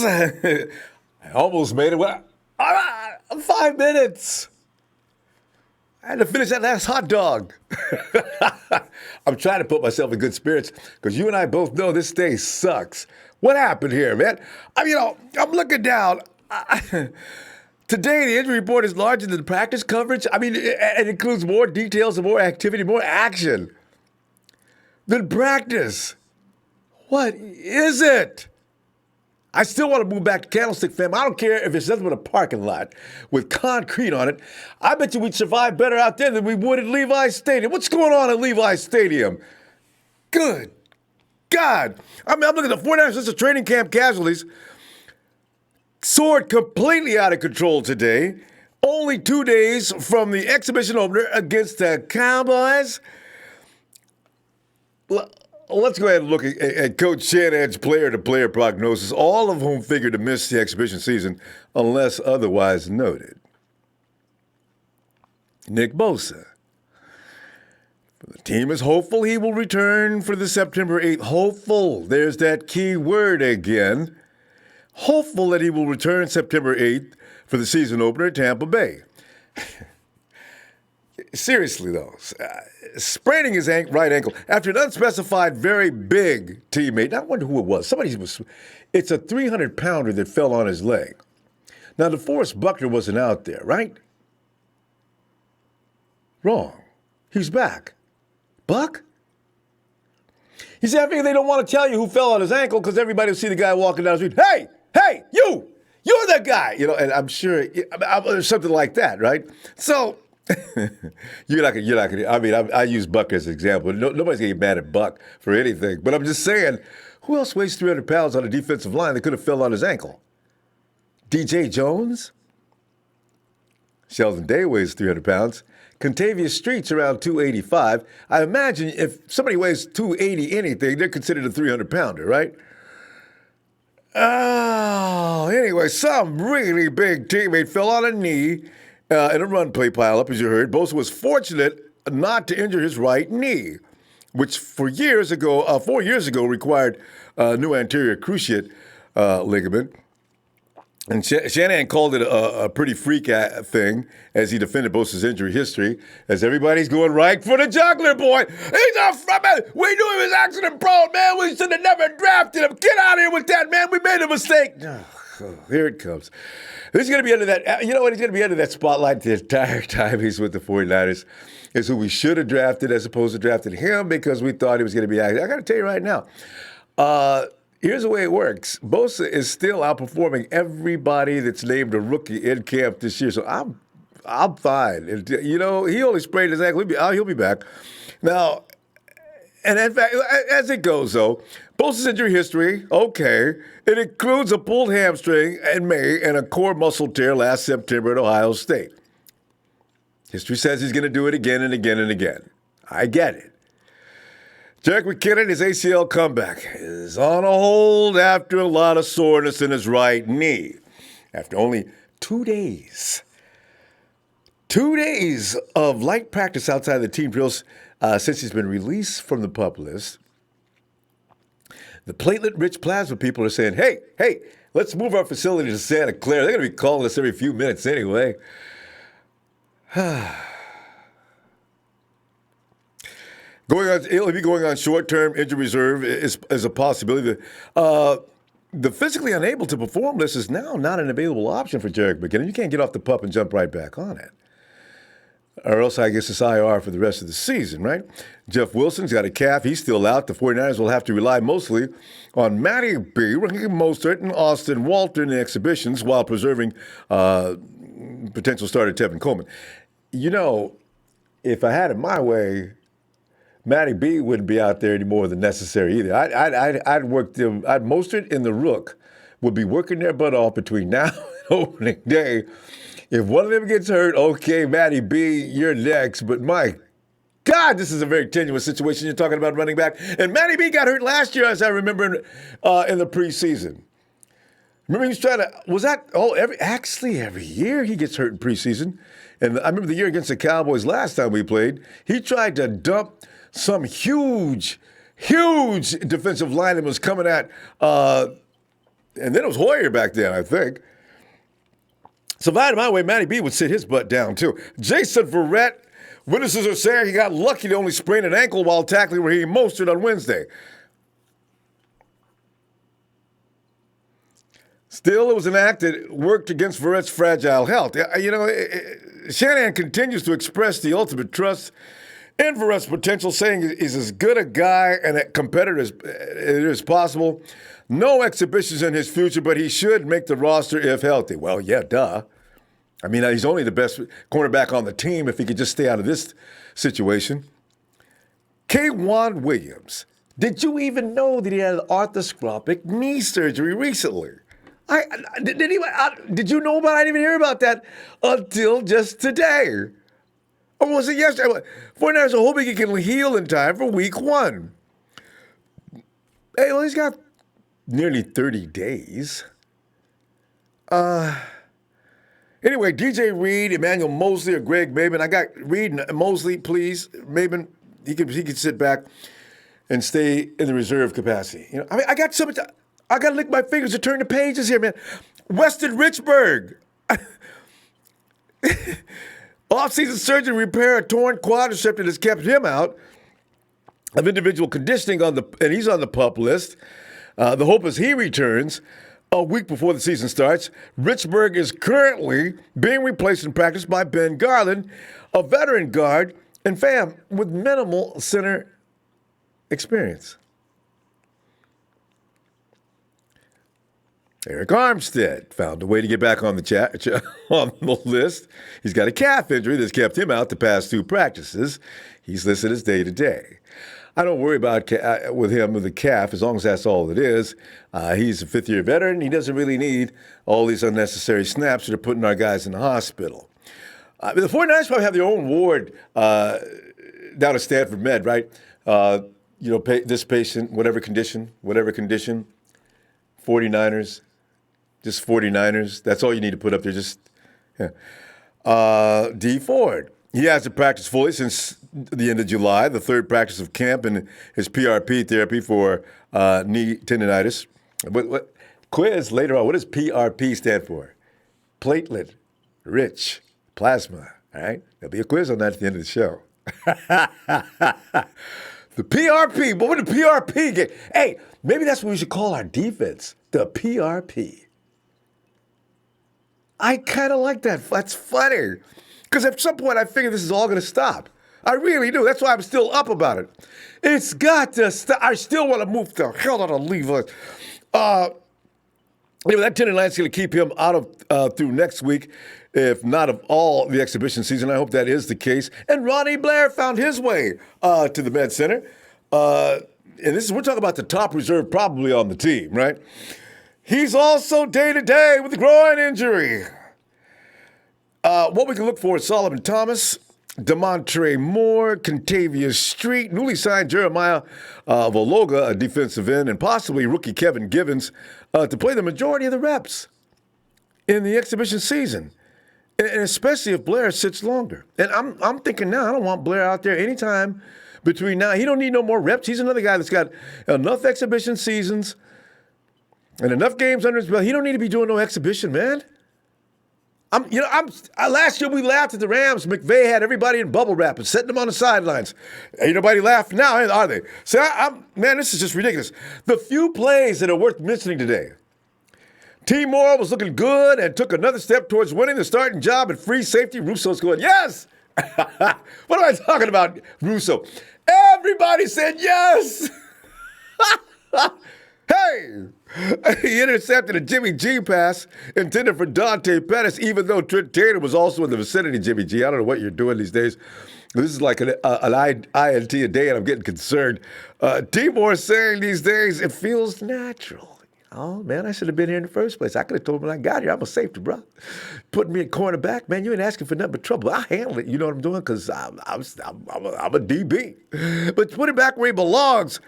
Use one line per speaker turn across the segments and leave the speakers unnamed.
I almost made it. Well, 5 minutes. I had to finish that last hot dog. I'm trying to put myself in good spirits because you and I both know this day sucks. What happened here, man? I'm looking down. Today, the injury report is larger than the practice coverage. It includes more details and more activity, more action than practice. What is it? I still want to move back to Candlestick, fam. I don't care if it's nothing but a parking lot with concrete on it. I bet you we'd survive better out there than we would at Levi's Stadium. What's going on at Levi's Stadium? Good God. I'm looking at the 49ers list of training camp casualties. Soared completely out of control today. Only 2 days from the exhibition opener against the Cowboys. Let's go ahead and look at Coach Shanahan's player-to-player prognosis, all of whom figured to miss the exhibition season unless otherwise noted. Nick Bosa. The team is hopeful he will return for the September 8th. Hopeful. There's that key word again. Hopeful that he will return September 8th for the season opener at Tampa Bay. Seriously, though, spraining his right ankle after an unspecified, very big teammate. I wonder who it was. It's a 300-pounder that fell on his leg. Now, DeForest Buckner wasn't out there, right? Wrong. He's back. Buck? You see, I figure they don't want to tell you who fell on his ankle because everybody will see the guy walking down the street. Hey, you're the guy. And I'm sure something like that, right? So you're not gonna. I use Buck as an example. Nobody's gonna get mad at Buck for anything. But I'm just saying, who else weighs 300 pounds on a defensive line that could have fell on his ankle? DJ Jones? Sheldon Day weighs 300 pounds. Contavious Street's around 285. I imagine if somebody weighs 280 anything, they're considered a 300-pounder, right? Oh, anyway, some really big teammate fell on a knee in a run play pileup, as you heard. Bosa was fortunate not to injure his right knee, which 4 years ago required a new anterior cruciate ligament. And Shanahan called it a pretty freak thing as he defended Bosa's injury history, as everybody's going right for the juggler boy. He's a freshman. We knew he was accident prone, man. We should have never drafted him. Get out of here with that, man. We made a mistake. Here it comes. He's going to be under that. You know what? He's going to be under that spotlight the entire time he's with the 49ers. Is who we should have drafted as opposed to drafting him because we thought he was going to be active. I got to tell you right now. Here's the way it works. Bosa is still outperforming everybody that's named a rookie in camp this year. So I'm fine. And, he only sprained his ankle. He'll be back. Now, and in fact, as it goes, though, Bosa's injury history, okay. It includes a pulled hamstring in May and a core muscle tear last September at Ohio State. History says he's going to do it again and again and again. I get it. Jerick McKinnon, his ACL comeback, is on a hold after a lot of soreness in his right knee. After only 2 days. 2 days of light practice outside the team drills since he's been released from the PUP list. The platelet-rich plasma people are saying, hey, let's move our facility to Santa Clara. They're going to be calling us every few minutes anyway. He'll be going on short-term injury reserve is a possibility. The physically unable to perform list is now not an available option for Jerick McKinnon. You can't get off the pup and jump right back on it. Or else I guess it's IR for the rest of the season, right? Jeff Wilson's got a calf. He's still out. The 49ers will have to rely mostly on Matty B, Raheem Mostert, and Austin Walter in the exhibitions while preserving potential starter Tevin Coleman. If I had it my way, Matty B wouldn't be out there any more than necessary either. I'd work them. Mostert and the Rook would be working their butt off between now and opening day. If one of them gets hurt, okay, Matty B, you're next. But my God, this is a very tenuous situation. You're talking about running back. And Matty B got hurt last year, as I remember, in the preseason. Remember he was trying to, every year he gets hurt in preseason. And I remember the year against the Cowboys last time we played, he tried to dump some huge defensive lineman was coming at And then it was Hoyer back then, I think. So if I had my way, Matty B would sit his butt down, too. Jason Verrett, witnesses are saying he got lucky to only sprain an ankle while tackling Raheem Mostert on Wednesday. Still, it was an act that worked against Verrett's fragile health. Shanahan continues to express the ultimate trust in Verrett's potential, saying he's as good a guy and a competitor as possible. No exhibitions in his future, but he should make the roster if healthy. Well, yeah, duh. I mean, he's only the best cornerback on the team if he could just stay out of this situation. K'Wan Williams. Did you even know that he had arthroscopic knee surgery recently? Did you know about it? I didn't even hear about that until just today. Or was it yesterday? 49ers are hoping he can heal in time for week 1. Hey, well, he's got nearly 30 days. Anyway, DJ Reed, Emmanuel Mosley, or Greg Maben. I got Reed and Mosley, please. Maben, he could sit back and stay in the reserve capacity. I got so much. I got to lick my fingers to turn the pages here, man. Weston Richburg. Off-season surgery to repair a torn quadricep that has kept him out of individual conditioning and he's on the PUP list. The hope is he returns a week before the season starts. Richburg is currently being replaced in practice by Ben Garland, a veteran guard and fam with minimal center experience. Eric Armstead found a way to get back on the on the list. He's got a calf injury that's kept him out the past 2 practices. He's listed as day-to-day. I don't worry about with him with the calf as long as that's all it is. He's a 5th-year veteran. He doesn't really need all these unnecessary snaps that are putting our guys in the hospital. The 49ers probably have their own ward down at Stanford Med, right? This patient, whatever condition, 49ers. Just 49ers. That's all you need to put up there. D. Ford. He hasn't practiced fully since the end of July, the 3rd practice of camp and his PRP therapy for knee tendonitis. What quiz later on. What does PRP stand for? Platelet-rich plasma. All right? There'll be a quiz on that at the end of the show. The PRP. What would the PRP get? Hey, maybe that's what we should call our defense. The PRP. I kind of like that. That's funny. Because at some point I figure this is all going to stop. I really do. That's why I'm still up about it. It's got to stop. I still want to move the hell out of Levi. That tendon line's going to keep him out of through next week, if not of all the exhibition season. I hope that is the case. And Ronnie Blair found his way to the Med Center. And we're talking about the top reserve probably on the team, right? He's also day-to-day with a groin injury. What we can look for is Solomon Thomas, Demontre Moore, Contavious Street, newly signed Jeremiah Vologa, a defensive end, and possibly rookie Kevin Givens to play the majority of the reps in the exhibition season, and especially if Blair sits longer. And I'm thinking now, I don't want Blair out there anytime between now. He don't need no more reps. He's another guy that's got enough exhibition seasons and enough games under his belt. He don't need to be doing no exhibition, man. Last year we laughed at the Rams. McVay had everybody in bubble wrap and setting them on the sidelines. Ain't nobody laughing now, are they? So, man, this is just ridiculous. The few plays that are worth mentioning today. T. Moore was looking good and took another step towards winning the starting job at free safety. Russo's going, yes! What am I talking about, Russo? Everybody said yes! Hey! He intercepted a Jimmy G pass intended for Dante Pettis, even though Trent Taylor was also in the vicinity of Jimmy G. I don't know what you're doing these days. This is like an INT a day, and I'm getting concerned. T-Moore saying these days, it feels natural. Oh, man, I should have been here in the first place. I could have told him when I got here, I'm a safety, bro. Putting me in cornerback, man, you ain't asking for nothing but trouble. I handle it, you know what I'm doing, because I'm a DB. But put him back where he belongs.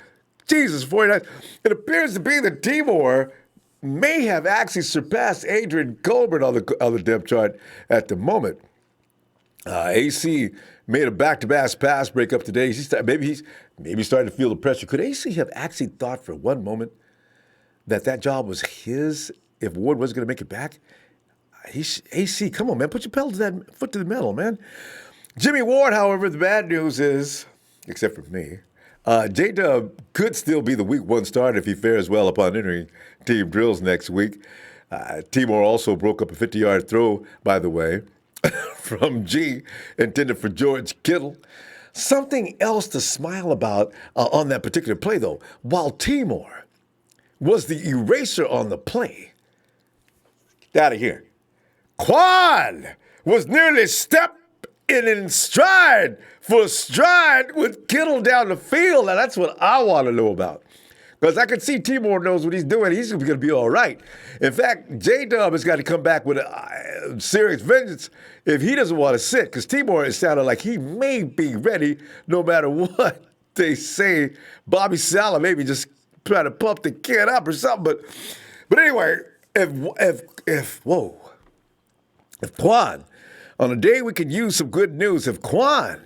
Jesus, 49. It appears to be that T-Moore may have actually surpassed Adrian Colbert on the depth chart at the moment. AC made a back-to-back pass breakup today. Maybe he's starting to feel the pressure. Could AC have actually thought for one moment that job was his if Ward wasn't going to make it back. AC, come on, man. Put your pedal to that foot to the metal, man. Jimmy Ward, however, the bad news is, except for me, J-Dub could still be the week one starter if he fares well upon entering team drills next week. Timor also broke up a 50-yard throw, by the way, from G, intended for George Kittle. Something else to smile about on that particular play, though. While Timor was the eraser on the play, get out of here. Quan was nearly stepping in stride for stride with Kittle down the field. Now, that's what I want to know about. Because I can see Timor knows what he's doing. He's going to be all right. In fact, J-Dub has got to come back with a serious vengeance if he doesn't want to sit. Because Timor is sounding like he may be ready no matter what they say. Bobby Saleh maybe just trying to pump the kid up or something. But anyway, if Quan, on a day we could use some good news, if Quan,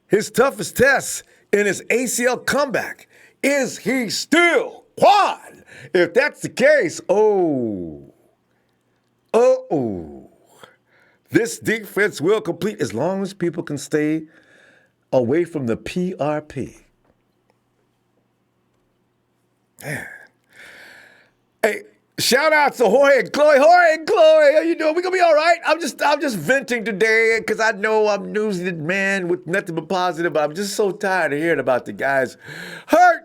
his toughest test in his ACL comeback, is he still Quan? If that's the case, this defense will complete as long as people can stay away from the PRP. Man. Hey, shout out to Jorge and Chloe. Jorge and Chloe, how you doing? We gonna be all right? I'm just venting today because I know I'm newsy man with nothing but positive, but I'm just so tired of hearing about the guys hurt.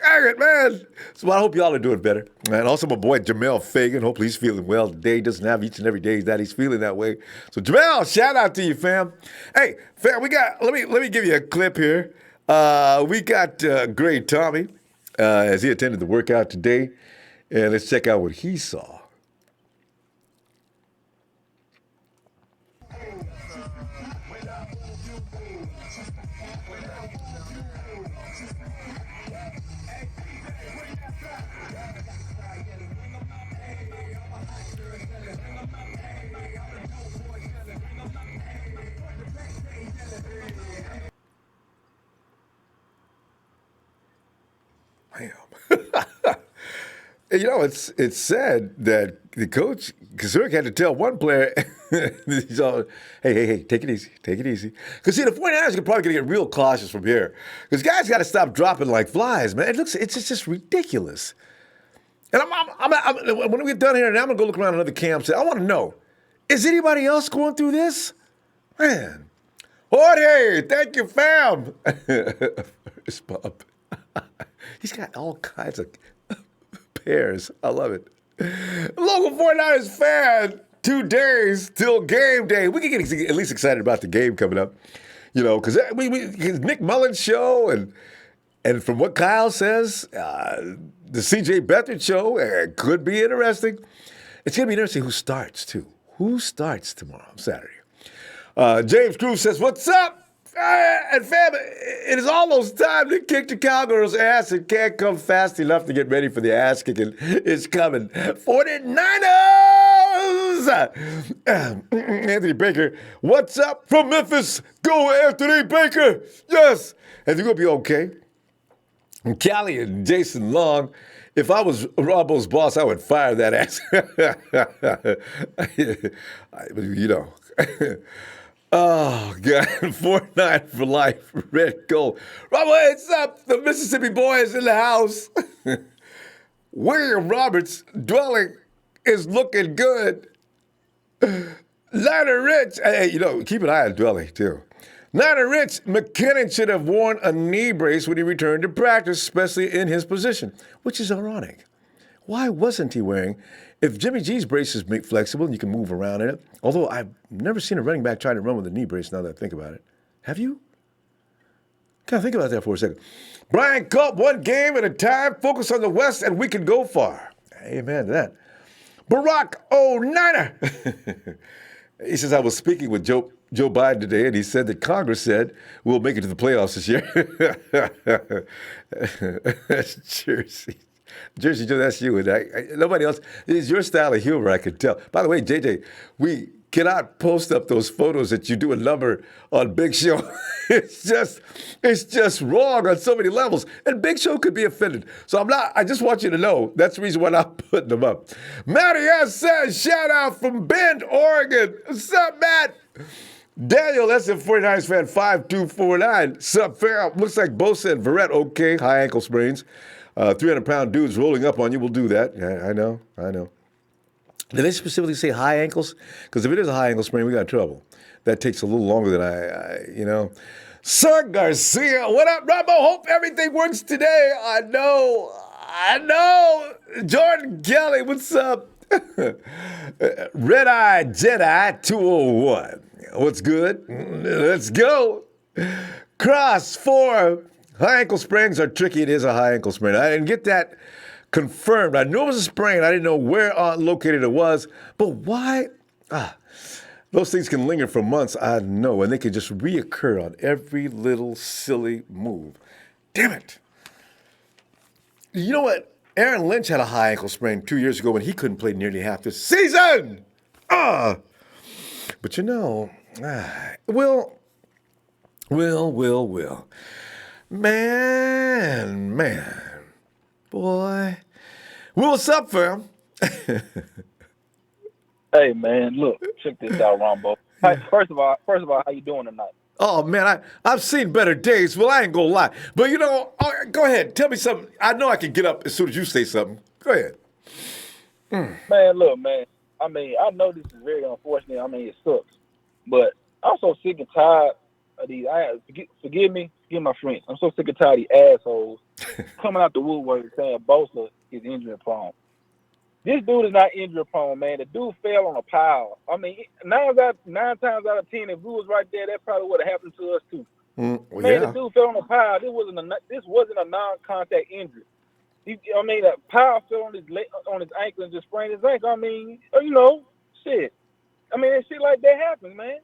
Dang it, man. So I hope y'all are doing better. And also my boy Jamel Fagan. Hopefully he's feeling well today. He doesn't have each and every day that he's feeling that way. So Jamel, shout out to you, fam. Hey, fam, let me give you a clip here. We got great Tommy as he attended the workout today. And let's check out what he saw. You know, it's sad that the coach, Kazurk, had to tell one player, he's all, hey, take it easy. Because, see, the 49ers are probably going to get real cautious from here. Because guys got to stop dropping like flies, man. It's just ridiculous. And when we get done here, and I'm going to go look around another camp, I want to know, is anybody else going through this? Man. Jorge, thank you, fam. First bump. He's got all kinds of pairs. I love it. Local 49ers fan, 2 days till game day. We can get at least excited about the game coming up, you know, because Nick Mullins show and from what Kyle says, the CJ Beathard show could be interesting. It's going to be interesting who starts, too. Who starts tomorrow, Saturday? James Cruz says, what's up? And fam, it is almost time to kick the Cowgirls' ass and can't come fast enough to get ready for the ass kicking. It's coming. 49ers! Anthony Baker, what's up from Memphis? Go Anthony Baker! Yes! And you're going to be okay. And Callie and Jason Long, if I was Ronbo's boss, I would fire that ass. You know. Oh, God. 4-9 for life. Red gold. Ronbo, what's up? The Mississippi boy is in the house. William Roberts' dwelling is looking good. Niner Rich, hey, you know, keep an eye on dwelling, too. Niner Rich, McKinnon should have worn a knee brace when he returned to practice, especially in his position, which is ironic. Why wasn't he wearing? If Jimmy G's brace is flexible and you can move around in it, although I've never seen a running back try to run with a knee brace now that I think about it. Have you? Kind of think about that for a second. Brian Culp, one game at a time, focus on the West, and we can go far. Amen to that. Barack O'Niner. He says, I was speaking with Joe Biden today, and he said that Congress said we'll make it to the playoffs this year. That's Jersey. Jersey Joe, that's you. And nobody else. It's your style of humor, I could tell. By the way, JJ, we cannot post up those photos that you do a number on Big Show. it's just wrong on so many levels. And Big Show could be offended. So I just want you to know that's the reason why I'm not putting them up. Matty S says, shout out from Bend, Oregon. What's up, Matt? Daniel, that's a 49ers fan, 5249. Sup, fam? Looks like Bosa and Verrett, okay. High ankle sprains. 300-pound dudes rolling up on you will do that. Yeah, I know. Did they specifically say high ankles? Because if it is a high ankle sprain, we got trouble. That takes a little longer than I. Sir Garcia, what up, Ronbo? Hope everything works today. I know. Jordan Kelly, what's up? Red Eye Jedi 201. What's good? Let's go. Cross 4. High ankle sprains are tricky. It is a high ankle sprain. I didn't get that confirmed. I knew it was a sprain. I didn't know where located it was. But why? Those things can linger for months, I know, and they can just reoccur on every little silly move. Damn it. You know what? Aaron Lynch had a high ankle sprain 2 years ago when he couldn't play nearly half this season. But Will. Man. Boy. Will, what's up, fam?
Hey, man, look, check this out, Ronbo. First of all, how you doing tonight?
Oh, man, I've seen better days. Well, I ain't gonna lie. But, go ahead. Tell me something. I know I can get up as soon as you say something. Go ahead.
Man, look, man. I mean, I know this is very unfortunate. I mean, it sucks. But I'm so sick and tired of these. Forgive my friends. I'm so sick and tired of these assholes coming out the woodwork saying Bosa is injury prone. This dude is not injury prone, man. The dude fell on a pile. I mean, 9 times out of 10, if we was right there, that probably would have happened to us too. The dude fell on a pile. This wasn't a non-contact injury. The pile fell on his ankle and just sprained his ankle. I mean, shit. I mean, that shit like that happens, man.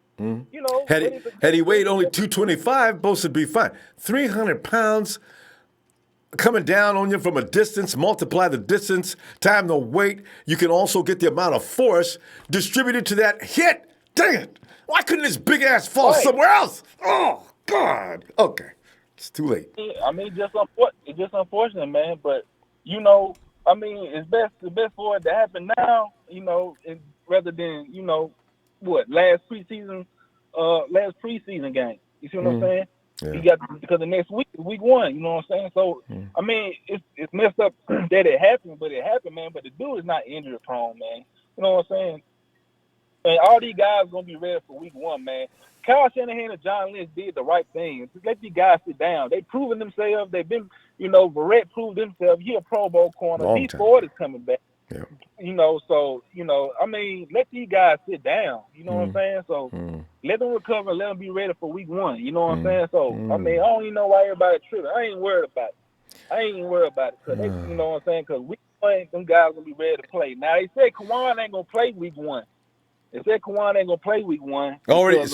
Had he weighed only 225, Bosa would be fine. 300 pounds. Coming down on you from a distance, multiply the distance, time the weight. You can also get the amount of force distributed to that hit. Dang it. Why couldn't this big ass fall somewhere else? Oh, God. Okay. It's too late.
I mean, it's just unfortunate, man. But, it's best for it to happen now, rather than, last preseason game. You see what I'm saying? Yeah. Because the next week is week 1, you know what I'm saying? So, I mean, it's messed up that it happened, man. But the dude is not injury prone, man. You know what I'm saying? And all these guys going to be ready for week 1, man. Kyle Shanahan and John Lynch did the right thing. Just let these guys sit down. They've proven themselves. They've been, Verrett proved himself. He a Pro Bowl corner. D Ford is coming back. Yeah. I mean, let these guys sit down. You know what I'm saying? So let them recover, let them be ready for week 1. You know what I'm saying? So, I mean, I don't even know why everybody tripping. I ain't worried about it. Cause they, you know what I'm saying? Because week 1, them guys going to be ready to play. Now, they said Kawhi ain't going to play week 1. It's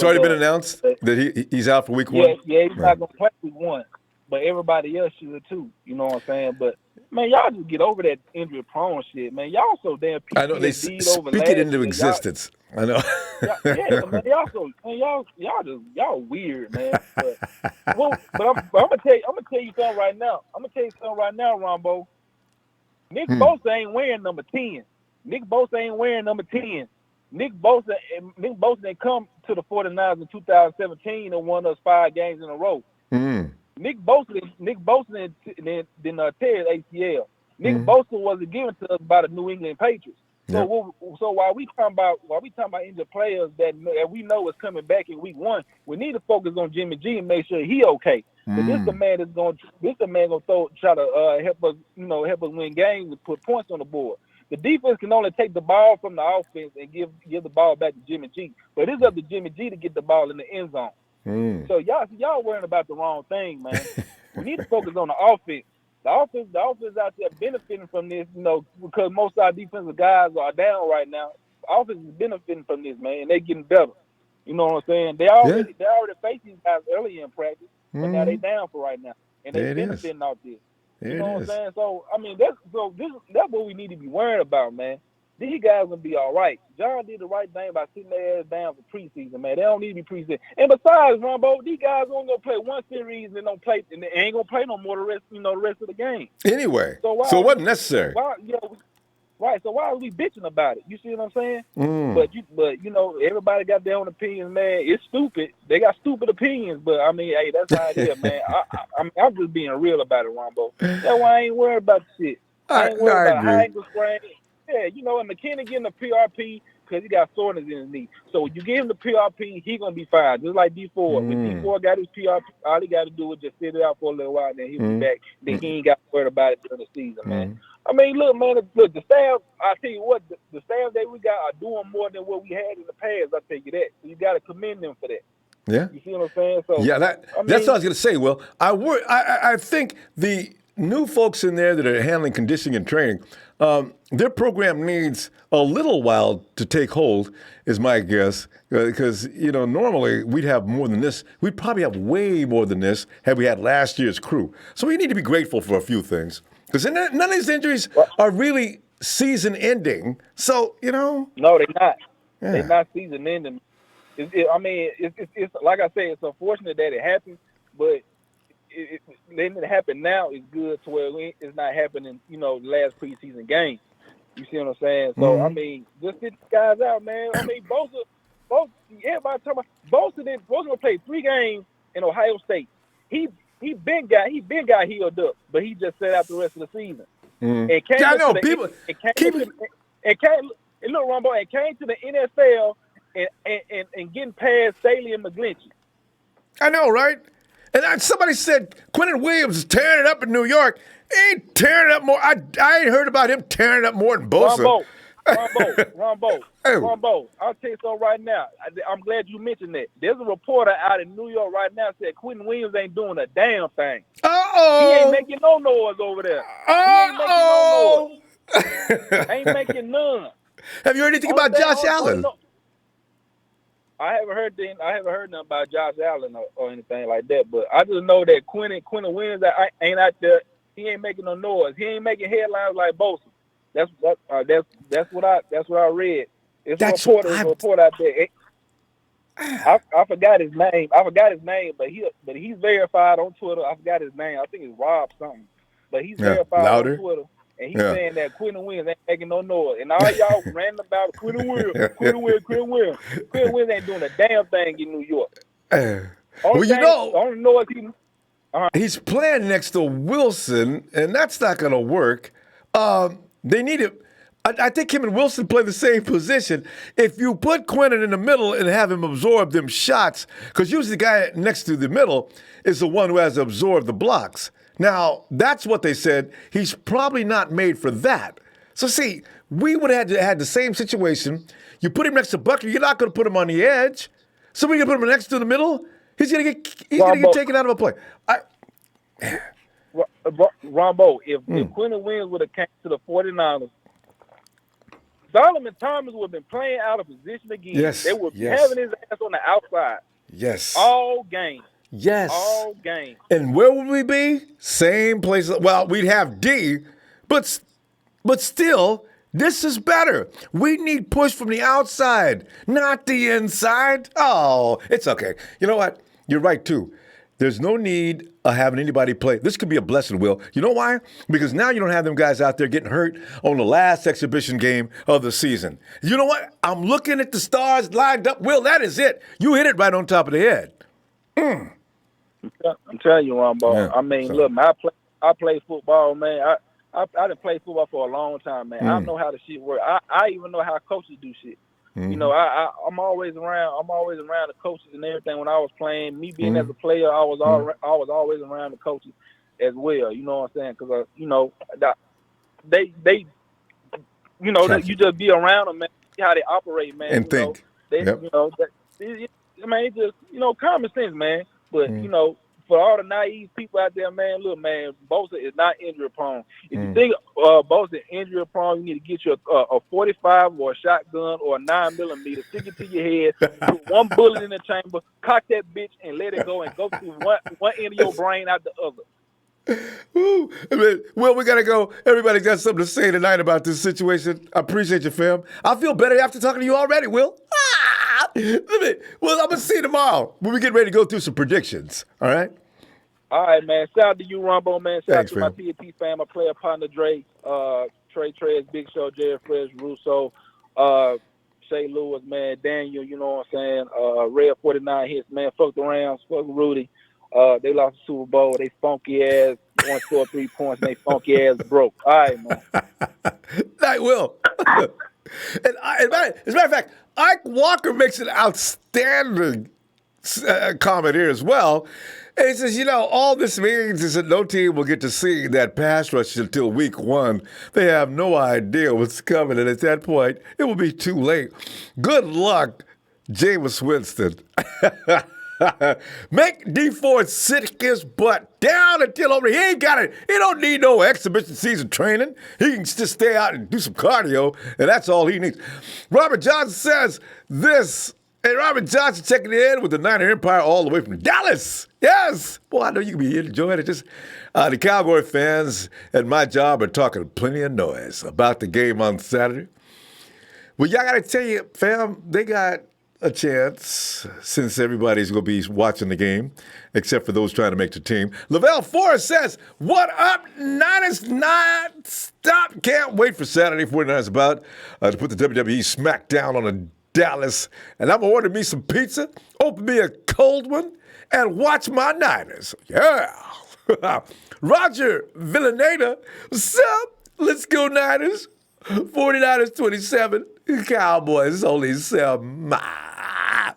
already
been announced that he's out for week 1?
Yeah, he's not going to play week 1. But everybody else should too. You know what I'm saying? But, man, y'all just get over that injury prone shit, man. Y'all so damn PTSD.
I know they speak it into existence. I know.
Man, y'all weird, man. But I'm gonna tell you something right now. Ronbo. Nick Bosa ain't wearing number 10. Nick Bosa didn't come to the 49ers in 2017 and won us 5 games in a row. Nick Bosa didn't tear his ACL. Nick Bosa wasn't given to us by the New England Patriots. So while we talking about injured players that we know is coming back in week 1, we need to focus on Jimmy G and make sure he okay. But this the man gonna try to help us win games and put points on the board. The defense can only take the ball from the offense and give the ball back to Jimmy G. But it's up to Jimmy G to get the ball in the end zone. So y'all worrying about the wrong thing, man. We need to focus on the offense. The offense out there benefiting from this, because most of our defensive guys are down right now. The offense is benefiting from this, man, and they getting better. You know what I'm saying? They already faced these guys early in practice, but now they down for right now, and they benefiting off this.
There
You
it
know what I'm
is.
saying? So I mean, that's what we need to be worried about, man. These guys gonna be all right. John did the right thing by sitting their ass down for preseason, man. They don't need to be preseason. And besides, Ronbo, these guys only gonna play one series and they don't play, and they ain't gonna play no more the rest of the game.
Anyway,
So
so it wasn't necessary.
right? So why are we bitching about it? You see what I'm saying?
Mm.
But everybody got their own opinions, man. It's stupid. They got stupid opinions, but I mean, hey, that's how it is, man. I'm just being real about it, Ronbo. That's why I ain't worried about the shit. I ain't worried
I
about a high
agree.
ankle sprain. Yeah, and McKinnon getting a PRP because he got soreness in his knee. So when you give him the PRP, he gonna be fine. Just like D4. When D4 got his PRP, all he got to do is just sit it out for a little while, and then he'll be back. Then he ain't got to worry about it during the season, man. I mean, look, man. Look, the staff. I tell you what, the staff that we got are doing more than what we had in the past. I tell you that. So you got to commend them for that.
Yeah.
You see what I'm saying? So
Yeah, that's what I was going to say. Well, I think the new folks in there that are handling conditioning and training, their program needs a little while to take hold, is my guess. Because, normally we'd have more than this. We'd probably have way more than this had we had last year's crew. So we need to be grateful for a few things. Because none of these injuries are really season ending. So,
No, they're not.
Yeah.
They're not season ending. It's like I said, it's unfortunate that it happened, but letting it happen now is good to where it's not happening, the last preseason game. You see what I'm saying? So, I mean, just get the guys out, man. I mean, Bosa, everybody talking about Bosa going to play 3 games in Ohio State. He been got healed up, but he just sat out the rest of the season. And came
Yeah, I know.
to
People
came to the NFL and getting past Staley and McGlinchey.
I know, right? And somebody said Quentin Williams is tearing it up in New York. He ain't tearing it up more. I ain't heard about him tearing it up more than Bosa.
Ronbo, I'll tell you something right now. I'm glad you mentioned that. There's a reporter out in New York right now said Quentin Williams ain't doing a damn thing.
Uh-oh.
He ain't making no noise over there. He ain't making no noise. Ain't making none.
Have you heard anything about Josh Allen?
I haven't heard nothing about Josh Allen or anything like that. But I just know that Quentin Williams ain't out there. He ain't making no noise. He ain't making headlines like Bosa. That's what I read. It's a report out there. I forgot his name. But he's verified on Twitter. I forgot his name. I think it's Rob something. But he's verified on Twitter. And he's saying that Quentin Williams ain't making no noise. And all y'all ranting about Quentin Williams. Quentin Williams ain't doing a damn thing in New York.
He's playing next to Wilson, and that's not going to work. They need it. I think him and Wilson play the same position. If you put Quentin in the middle and have him absorb them shots, because usually the guy next to the middle is the one who has to absorb the blocks. Now, that's what they said. He's probably not made for that. So, see, we would have had the same situation. You put him next to Buckner, you're not going to put him on the edge. So we're going to put him next to the middle. He's going to get taken out of a play.
Ronbo, if Quentin Williams would have came to the 49ers, Solomon Thomas would have been playing out of position again.
Yes,
they would be having his ass on the outside.
Yes.
All game.
Yes.
All game.
And where would we be? Same place. Well, we'd have D, but still, this is better. We need push from the outside, not the inside. Oh, it's okay. You know what? You're right, too. There's no need of having anybody play. This could be a blessing, Will. You know why? Because now you don't have them guys out there getting hurt on the last exhibition game of the season. You know what? I'm looking at the stars lined up. Will, that is it. You hit it right on top of the head.
I'm telling you, Ronbo. Yeah, I mean, look, man, I play football, man. I done played football for a long time, man. I know how the shit work. I even know how coaches do shit. You know, I'm always around. I'm always around the coaches and everything. When I was playing, me being as a player, I was always around the coaches as well. You know what I'm saying? Because they you just be around them, man. See how they operate, man.
And think.
It's just common sense, man. But for all the naive people out there, man, look, man, Bosa is not injury prone. If you think Bosa is injury prone, you need to get you a 45 or a shotgun or a 9mm, stick it to your head, put one bullet in the chamber, cock that bitch, and let it go and go through one end of your brain out the other.
Woo. I mean, Will, we got to go. Everybody's got something to say tonight about this situation. I appreciate you, fam. I feel better after talking to you already, Will. Well, I'm going to see you tomorrow when we get ready to go through some predictions. All right?
All right, man. Shout out to you, Ronbo, man. Shout
Thanks,
out to my
fam.
TNT fam, my player partner Drake, Trey Trez, Big Show, Jerry Fresh, Russo, Shay Lewis, man, Daniel, you know what I'm saying? Red 49 hits, man. Fuck the Rams, fuck Rudy. They lost the Super Bowl. They funky ass. Want to score 3 points and they funky ass broke. All right, man.
Night, Will. As a matter of fact, Ike Walker makes an outstanding comment here as well. And he says, all this means is that no team will get to see that pass rush until week 1. They have no idea what's coming, and at that point, it will be too late. Good luck, Jameis Winston. Make D Ford sit his butt down until over. He ain't got it. He don't need no exhibition season training. He can just stay out and do some cardio, and that's all he needs. Robert Johnson says this. And Robert Johnson checking in with the Niner Empire all the way from Dallas. Yes. Boy, I know you can be enjoying it. Just the Cowboy fans at my job are talking plenty of noise about the game on Saturday. Well, y'all got to tell you, fam, they got a chance since everybody's going to be watching the game, except for those trying to make the team. Lavelle Forrest says, what up, Niners? Not stop. Can't wait for Saturday 49ers about to put the WWE smackdown on a Dallas, and I'm gonna order me some pizza, open me a cold one, and watch my Niners. Yeah. Roger Villaneda, what's up? Let's go Niners. 49ers 27, Cowboys only 7.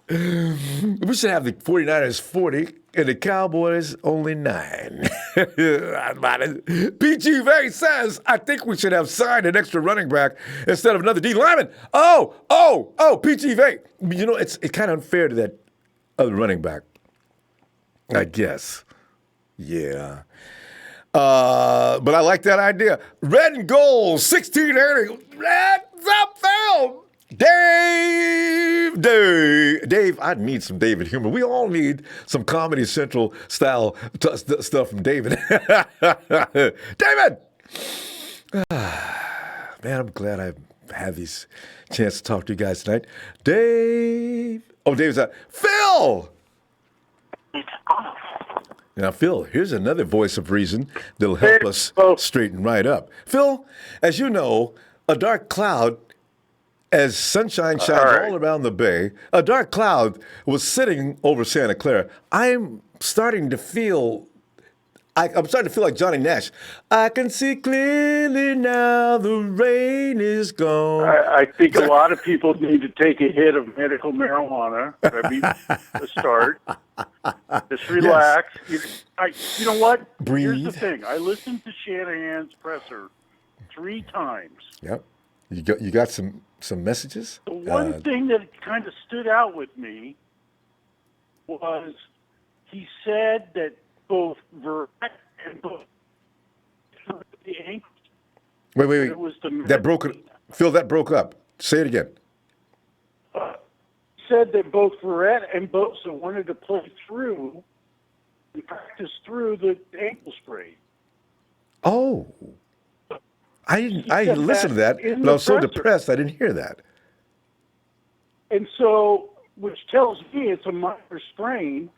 We should have the 49ers 40 and the Cowboys only 9. PG Vay says, I think we should have signed an extra running back instead of another D lineman. Oh, PG Vay. It's kind of unfair to that other running back, I guess. Yeah. But I like that idea. Red and gold, 1680. That's up, Phil. Dave, I need some David humor. We all need some Comedy Central style stuff from David. David! Man, I'm glad I have these chance to talk to you guys tonight. Dave. Oh, Dave's out. Phil! Now, Phil, here's another voice of reason that'll help us straighten right up. Phil, as you know, a dark cloud, as sunshine shines all around the bay, a dark cloud was sitting over Santa Clara. I'm starting to feel like Johnny Nash. I can see clearly now the rain is gone.
I think a lot of people need to take a hit of medical marijuana. That'd be a start. Just relax.
Yes.
You know what?
Breathe.
Here's the thing. I listened to Shanahan's presser 3 times.
Yep. You got some messages?
The one thing that kind of stood out with me was he said that both Verrett and both the ankles.
Wait.
It was
Phil, that broke up. Say it again.
Said that both Verrett and Bosa wanted to play through and practice through the ankle sprain.
Oh. I listened to that, but I was so depressed I didn't hear that.
And so, which tells me it's a minor sprain,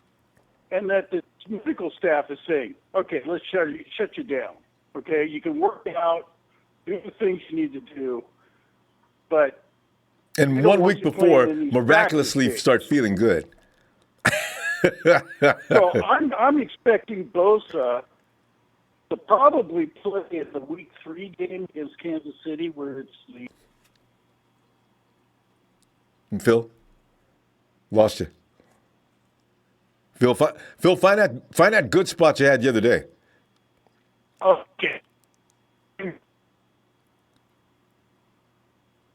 and that the medical staff is saying, okay, let's shut you down. Okay, you can work out, do the things you need to do, but...
And 1 week before, miraculously start feeling good.
So I'm expecting Bosa to probably play in the Week 3 game against Kansas City, where it's the...
And Phil, lost you. Phil, find that good spot you had the other day.
Okay.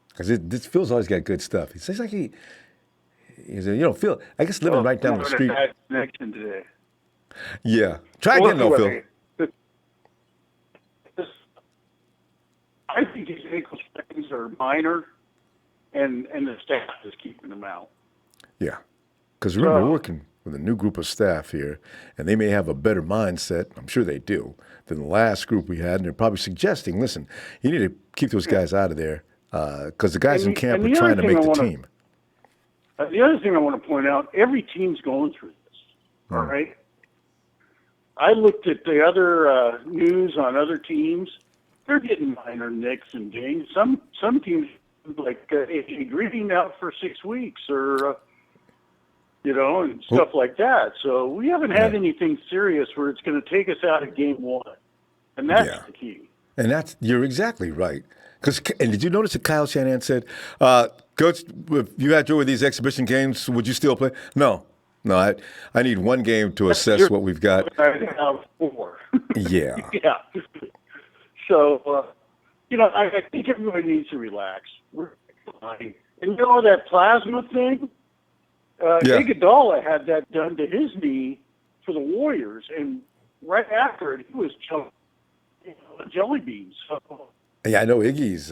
Because this Phil's always got good stuff. He says like he's Phil, I guess living right down the street.
Bad connection today.
Yeah. Try again, though, Phil.
I think these ankle sprains are minor, and the staff is keeping them out.
Yeah. Because remember, with a new group of staff here, and they may have a better mindset, I'm sure they do, than the last group we had, and they're probably suggesting, listen, you need to keep those guys out of there because the guys in camp are trying to make the team.
The other thing I want to point out, every team's going through this, all right? I looked at the other news on other teams. They're getting minor nicks and dings. Some teams, like AJ Green, out for 6 weeks or, and stuff like that. So we haven't had anything serious where it's going to take us out of game one. And that's the key. And
you're exactly right. And did you notice that Kyle Shanahan said, Coach, if you had to with these exhibition games, would you still play? No, I need one game to assess what we've got.
I have 4.
Yeah.
Yeah. So, I think everybody needs to relax. We're fine. And that plasma thing, Iguodala had that done to his knee for the Warriors, and right after it, he was a jelly bean. So,
yeah, I know Iggy's.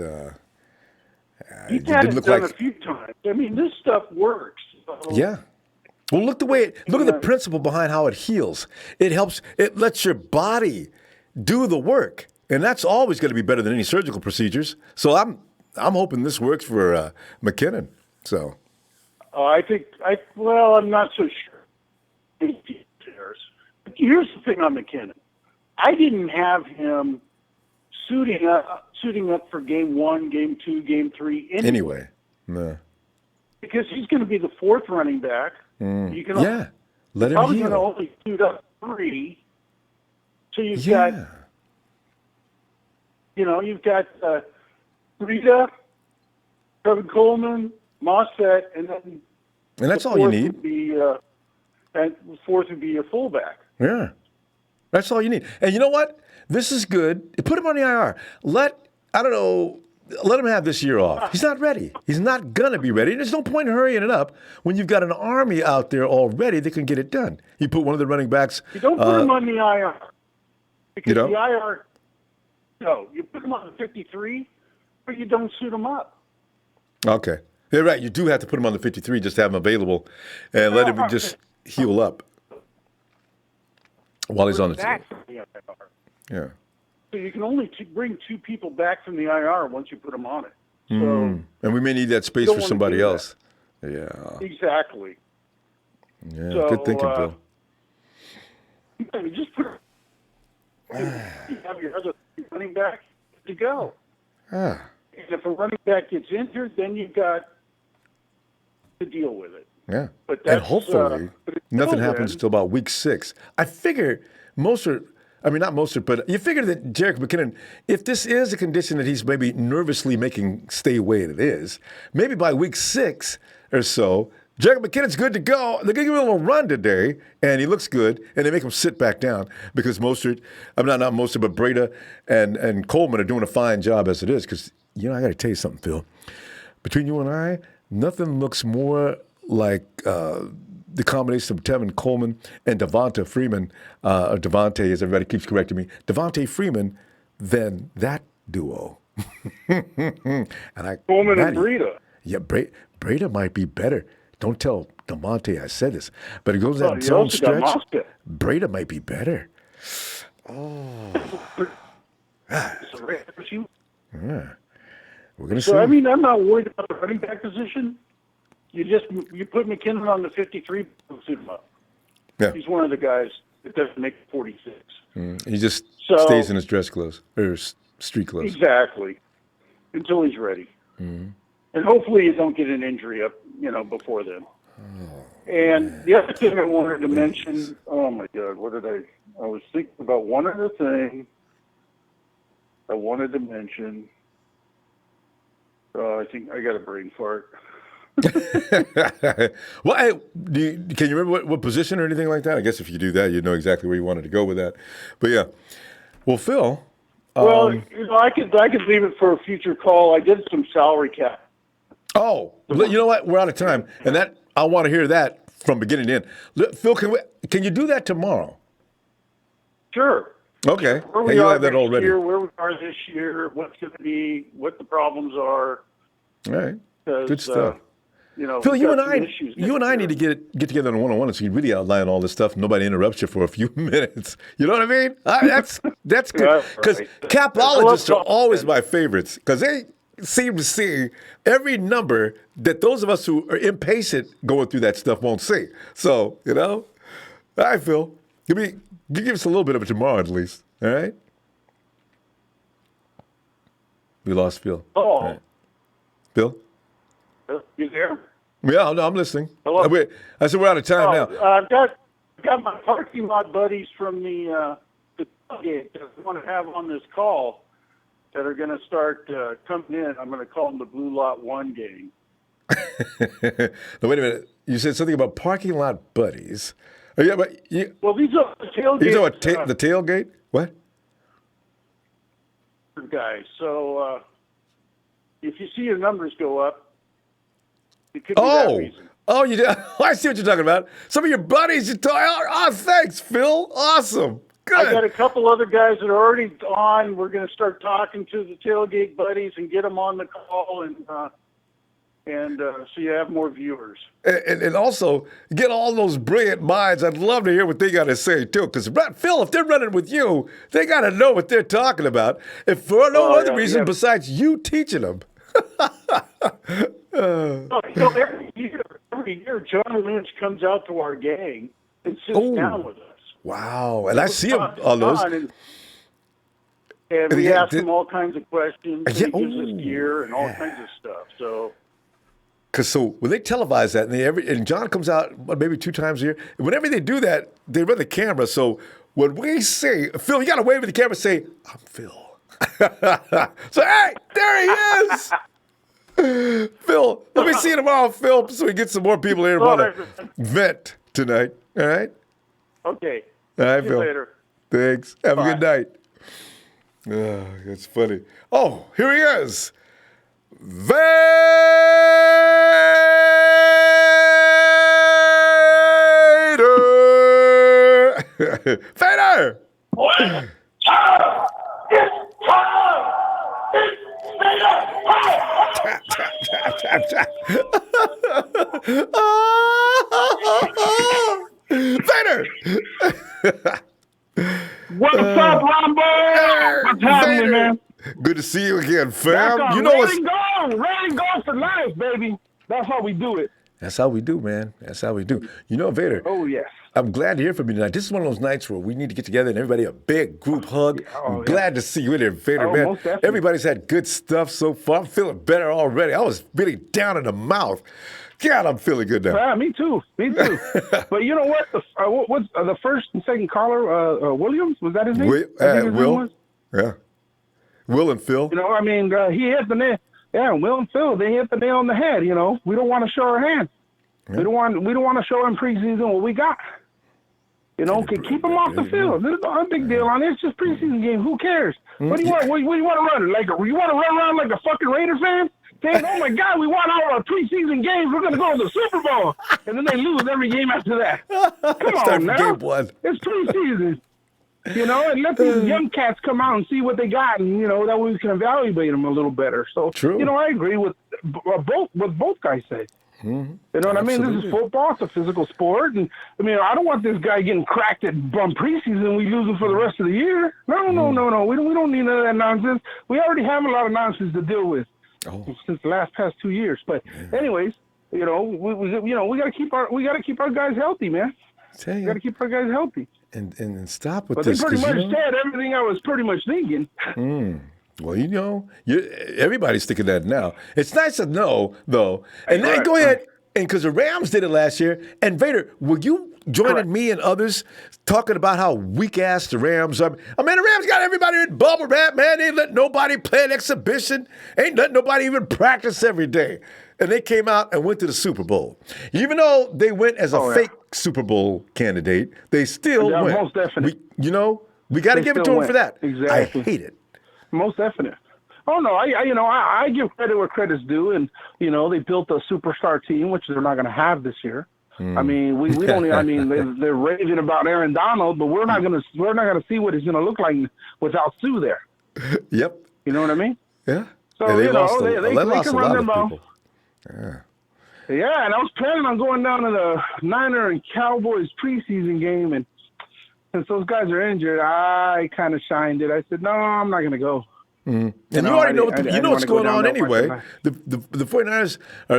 He's had it done a few times. I mean, this stuff works. So.
Yeah. Well, look at the principle behind how it heals. It helps. It lets your body do the work, and that's always going to be better than any surgical procedures. So I'm hoping this works for McKinnon. So.
I'm not so sure. Here's the thing on McKinnon. I didn't have him suiting up for game 1, game 2, game 3
anyway. No.
Because he's going to be the 4th running back. You can
let him
probably
heal.
going to only suit up 3. So you've got, you've got Rita, Kevin Coleman, Mossett, and
that's all you need.
And the 4th would be your fullback.
Yeah, that's all you need. And you know what? This is good. Put him on the IR. Let him have this year off. He's not ready. He's not going to be ready. There's no point in hurrying it up when you've got an army out there already that can get it done. You put one of the running backs.
You don't put him on the IR. Because
the
IR, you put him on the 53, but you don't suit him up.
Okay. You're right. You do have to put him on the 53 just to have him available and let him just heal up while he's on the team. Yeah.
So you can only bring 2 people back from the IR once you put them on it. So
and we may need that space for somebody else. Yeah.
Exactly.
Yeah. So, good thinking, Phil.
Just put. You have your other running back to go. And if a running back gets injured, then you've got to deal with it.
Yeah.
But
and hopefully nothing happens until about week 6. I figure not Mostert, but you figure that Jerick McKinnon, if this is a condition that he's maybe nervously making stay away it is, maybe by week 6 or so, Jerick McKinnon's good to go. They're going to give him a little run today, and he looks good, and they make him sit back down because not Mostert, but Breda and Coleman are doing a fine job as it is because, I got to tell you something, Phil. Between you and I, nothing looks more like the combination of Tevin Coleman and Devonta Freeman, or Devontae, as everybody keeps correcting me, Devonta Freeman, than that duo.
Coleman and Breda.
Yeah, Breda might be better. Don't tell Devontae I said this, but it goes down its own stretch. Breda might be better.
Yeah.
We're going to see.
So, I'm not worried about the running back position. You put McKinnon on the 53, suit him up.
Yeah.
He's one of the guys that doesn't make 46.
He just stays in his dress clothes or street clothes.
Exactly, until he's ready. And hopefully you don't get an injury up, before then. And the other thing I wanted to mention, oh my God, I was thinking about one other thing I wanted to mention. I think I got a brain fart.
Well, can you remember what position or anything like that? I guess if you do that, you know exactly where you wanted to go with that. But yeah, well, Phil.
I could leave it for a future call. I did some salary cap.
Oh, you know what? We're out of time, and I want to hear that from beginning to end. Phil, can you do that tomorrow?
Sure.
Okay.
Where we are that already. Year, where we are this year, what's going to be, what the problems are.
All right. Good stuff. Phil,
we've
you
got
and
some
I,
issues
you and
next
I
year.
need to get together on a one-on-one so you really outline all this stuff. Nobody interrupts you for a few minutes. You know what I mean? That's good
Yeah,
because
right.
capologists
I
are
love
always
talking.
my favorites because they seem to see every number that those of us who are impatient going through that stuff won't see. So all right, Phil, give us a little bit of it tomorrow at least. All right. We lost Phil.
Oh,
All right. Phil.
you there?
Yeah, no, I'm listening.
Hello?
I said we're out of time now.
I've got my parking lot buddies from the tailgate that I want to have on this call that are going to start coming in. I'm going to call them the Blue Lot 1 gang.
No, wait a minute. You said something about parking lot buddies. Oh, yeah, but
Well, these are the tailgate
you know what? The tailgate? What?
guys. So if you see your numbers go up, it could be that reason.
Oh, you did. I see what you're talking about. Some of your buddies you talk. Oh, thanks, Phil. Awesome. Good.
I got a couple other guys that are already on. We're going to start talking to the tailgate buddies and get them on the call, and so you have more viewers.
And also get all those brilliant minds. I'd love to hear what they got to say too. Because Phil, if they're running with you, they got to know what they're talking about. If for no other reason besides you teaching them.
Every year, John Lynch comes out to our gang and sits down with us.
Wow. And I see him on those.
And we ask him all kinds of questions. And he gives us gear and all kinds of stuff. So
when they televise that, and John comes out maybe 2 times a year, and whenever they do that, they run the camera. So when we say, Phil, you got to wave at the camera and say, I'm Phil. So, hey, there he is. Phil, let me see you tomorrow, Phil, so we get some more people here who want to vent tonight. All right?
Okay.
All right,
See you
Phil.
later.
Thanks. Have a good night. Oh, that's funny. Oh, here he is. Vader! Vader!
It's time! It's time!
Vader!
What's up, Ronbo? What's happening, man?
Good to see you again, fam.
Back
You know what's
ready and go for life, baby. That's how we do it.
That's how we do, man. That's how we do. You know, Vader.
Oh, yes.
I'm glad to hear from you tonight. This is one of those nights where we need to get together and everybody a big group hug. I'm glad to see you in there, Vader, man.
Most definitely.
Everybody's had good stuff so far. I'm feeling better already. I was really down in the mouth. God, I'm feeling good now.
Yeah, me too. But you know what? What's the first and second caller? Williams, was that his name?
Will.
Name was?
Yeah. Will and Phil.
You know, I mean, he hit the nail. Yeah, Will and Phil, they hit the nail on the head. You know, we don't want to show our hands. Yeah. We don't want to show in preseason what we got. You know, keep them off the field. There's no big deal on it. It's just preseason game. Who cares? What do you want? What do you want to run? You want to run around like a fucking Raider fan? Saying, oh my God, we won all our preseason games. We're going to go to the Super Bowl. And then they lose every game after that. Come on now.
Game 1.
It's preseason. You know, and let these young cats come out and see what they got, and, you know, that way we can evaluate them a little better. So,
True.
You know, I agree with both guys say.
Mm-hmm.
You know what
Absolutely.
I mean? This is football. It's a physical sport. And, I mean, I don't want this guy getting cracked at preseason and we lose him for the rest of the year. No. We don't need none of that nonsense. We already have a lot of nonsense to deal with since the past 2 years. But anyways, you know, we got to keep our guys healthy, man. We got to keep our guys healthy.
And stop with
but
this.
But they pretty much said everything I was pretty much thinking.
Well, you know, everybody's thinking that now. It's nice to know, though. And then go ahead, and because the Rams did it last year. And Vader, will you join me and others talking about how weak-ass the Rams are? I mean, the Rams got everybody in bubble wrap, man. They ain't let nobody play an exhibition. Ain't letting nobody even practice every day. And they came out and went to the Super Bowl. Even though they went as a fake Super Bowl candidate, they still went.
Most definitely.
We got to give it to them for that.
Exactly.
I hate it.
Most definite. Oh no, I give credit where credit's due, and you know they built a superstar team, which they're not going to have this year. I mean, we don't. I mean, they're raving about Aaron Donald, but we're not gonna see what he's going to look like without Sue there.
Yep.
You know what I mean?
Yeah.
So
and they lost
they
a
can run
lot
their
of
mouth.
people. Yeah.
Yeah, and I was planning on going down to the Niner and Cowboys preseason game, and since those guys are injured, I kind of shined it. I said, no, I'm not going to go.
And you already know what's going on anyway. The 49ers,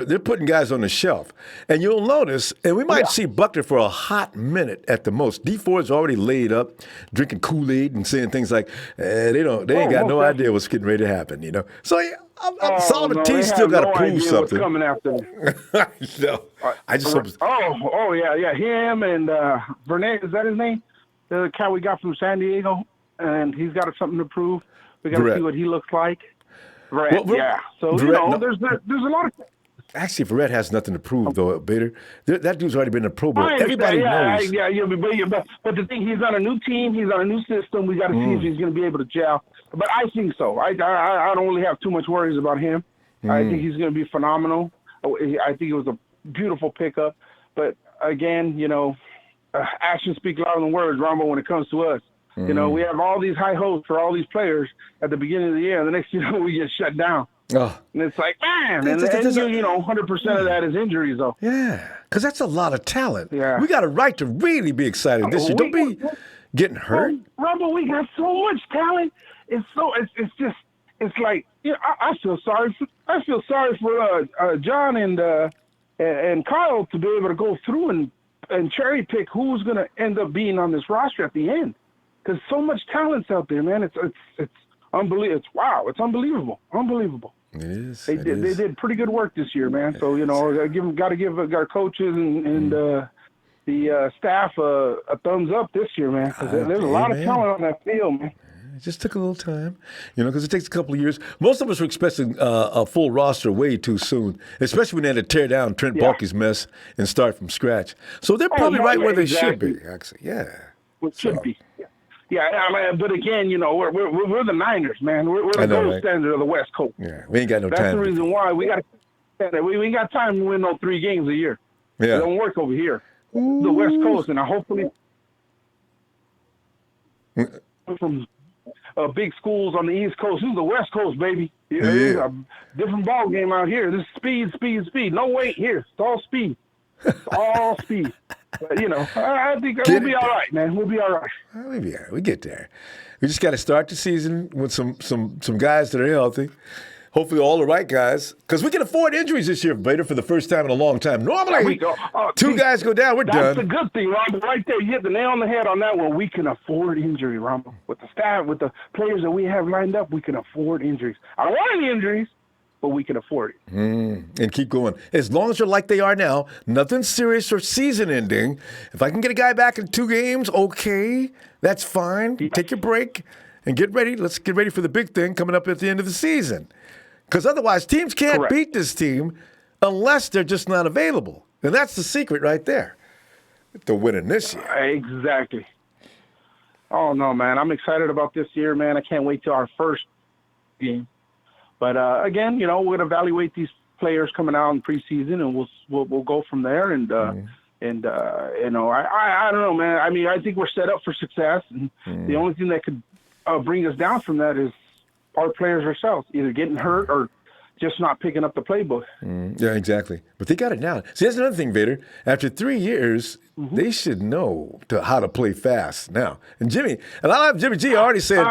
they're putting guys on the shelf. And you'll notice, and we might see Buckner for a hot minute at the most. D Ford's already laid up, drinking Kool-Aid and saying things like, they ain't got no idea what's getting ready to happen, you know. So Solomon T still got to prove something.
What's coming after me.
No, I just hope.
Yeah. Him and Verrett, is that his name? The cat we got from San Diego, and he's got something to prove. We got to see what he looks like. Verrett, yeah. So, there's a lot of...
Actually, Verrett has nothing to prove, though, Bader. That dude's already been in a Pro Bowl. Everybody knows.
But the thing, he's on a new team. He's on a new system. We got to see if he's going to be able to gel. But I think so. I don't really have too much worries about him. I think he's going to be phenomenal. I think it was a beautiful pickup. But, again, actions speak louder than words, Ronbo, when it comes to us. We have all these high hopes for all these players at the beginning of the year, and the next we get shut down. Oh. And it's like, man, and 100% of that is injuries, though.
Yeah, because that's a lot of talent.
Yeah.
We got a right to really be excited this year. Don't be getting hurt.
Ronbo, we got so much talent. It's like, I feel sorry for John and Kyle to be able to go through and cherry pick who's going to end up being on this roster at the end. Because so much talent's out there, man. It's unbelievable. It's unbelievable. Unbelievable.
It is.
They did pretty good work this year, man. So got to give our coaches and the staff a thumbs up this year, man. Because there's a lot of talent on that field, man.
It just took a little time, because it takes a couple of years. Most of us were expecting a full roster way too soon, especially when they had to tear down Trent Baalke's mess and start from scratch. So they're probably where they should be, actually. Yeah.
It should be. Yeah, but again, we're the Niners, man. We're the gold standard of the West Coast.
Yeah, we ain't got no time.
That's the reason why we got to. We ain't got time to win no 3 games a year. Yeah, it don't work over here. Ooh. The West Coast, and hopefully from big schools on the East Coast. This is the West Coast, baby. It's a different ball game out here. This is speed. No weight here. It's all speed. It's all speed. But, I think we'll be all right, man. We'll be all right.
We'll be all right. We get there. We just got to start the season with some guys that are healthy. Hopefully all the right guys. Because we can afford injuries this year, Bader, for the first time in a long time. Normally, 2 guys go down, we're done.
That's the good thing, Ronbo. Right there, you hit the nail on the head on that one. We can afford injury, Ronbo. With the staff, with the players that we have lined up, we can afford injuries. I don't want any injuries, but we can afford it.
And keep going. As long as they're like they are now, nothing serious or season-ending. If I can get a guy back in 2 games, okay, that's fine. Take your break and get ready. Let's get ready for the big thing coming up at the end of the season. Because otherwise, teams can't beat this team unless they're just not available. And that's the secret right there to winning this year.
Exactly. Oh, no, man. I'm excited about this year, man. I can't wait till our first game. But, again, we're going to evaluate these players coming out in preseason, and we'll go from there. And, I don't know, man. I mean, I think we're set up for success. And the only thing that could bring us down from that is our players ourselves, either getting hurt or just not picking up the playbook.
Yeah, exactly. But they got it now. See, that's another thing, Vader. After 3 years, they should know how to play fast now. And Jimmy, and I love Jimmy G already said.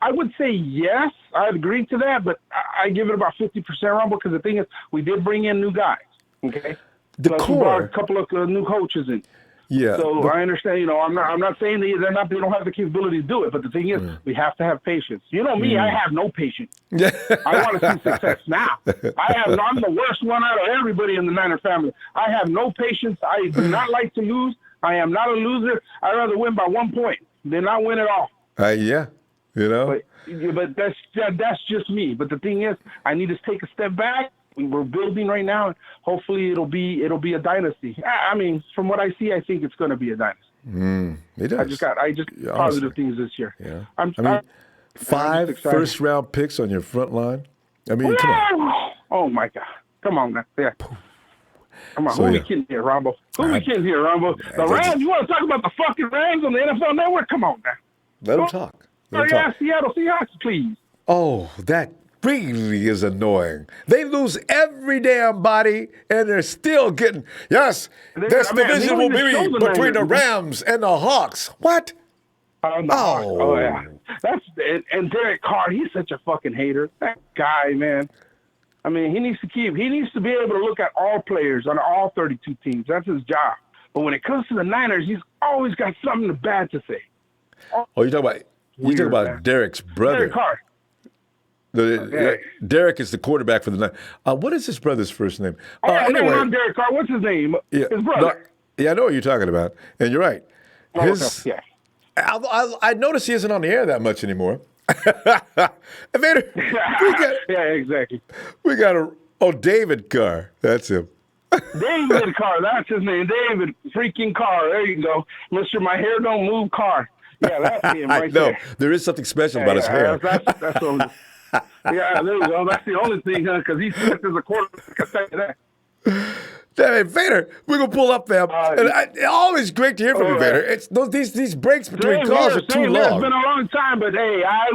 I would say yes. I'd agree to that, but I give it about 50% Rumble because the thing is, we did bring in new guys. Okay,
the
plus
core,
we brought a couple of new coaches in.
Yeah.
So I understand. I'm not saying they don't have the capability to do it, but the thing is, we have to have patience. You know me, I have no patience. I want to see success now. I'm the worst one out of everybody in the Niner family. I have no patience. I do not like to lose. I am not a loser. I'd rather win by 1 point than not win at all.
Yeah.
But that's just me. But the thing is, I need to take a step back. We're building right now, and hopefully it'll be a dynasty. I mean, from what I see, I think it's going to be a dynasty.
It does.
I just positive things this year.
Yeah. I mean, 5 first-round picks on your front line. I mean, come on.
Oh my God! Come on now. Yeah. Come on. Who we kidding here, Ronbo? The Rams. You want to talk about the fucking Rams on the NFL Network? Come on now.
Let them talk.
Seattle Seahawks, please.
Oh, that really is annoying. They lose every damn body, and they're still getting, yes, this division will be between the Rams and the Hawks. What?
Oh, yeah. And Derek Carr, he's such a fucking hater. That guy, man. I mean, he needs to be able to look at all players on all 32 teams. That's his job. But when it comes to the Niners, he's always got something bad to say.
You're talking about Derek's brother.
Derek Carr.
Derek is the quarterback for the Niners. What is his brother's first name?
Anyway, not Derek Carr. What's his name?
Yeah,
his brother.
I know what you're talking about, and you're right. I notice he isn't on the air that much anymore. Vader,
exactly.
We got David Carr. That's him.
David Carr. That's his name. David freaking Carr. There you go. Mr. My Hair Don't Move Carr. Yeah, that's him right there.
There is something special about his hair.
That's what yeah, there you go. That's the only thing, because he's set as a quarterback. I tell you that.
Hey, Vader, we're going to pull up, fam. It's always great to hear from you, Vader. It's these breaks between calls are too long.
It's been a long time, but hey, I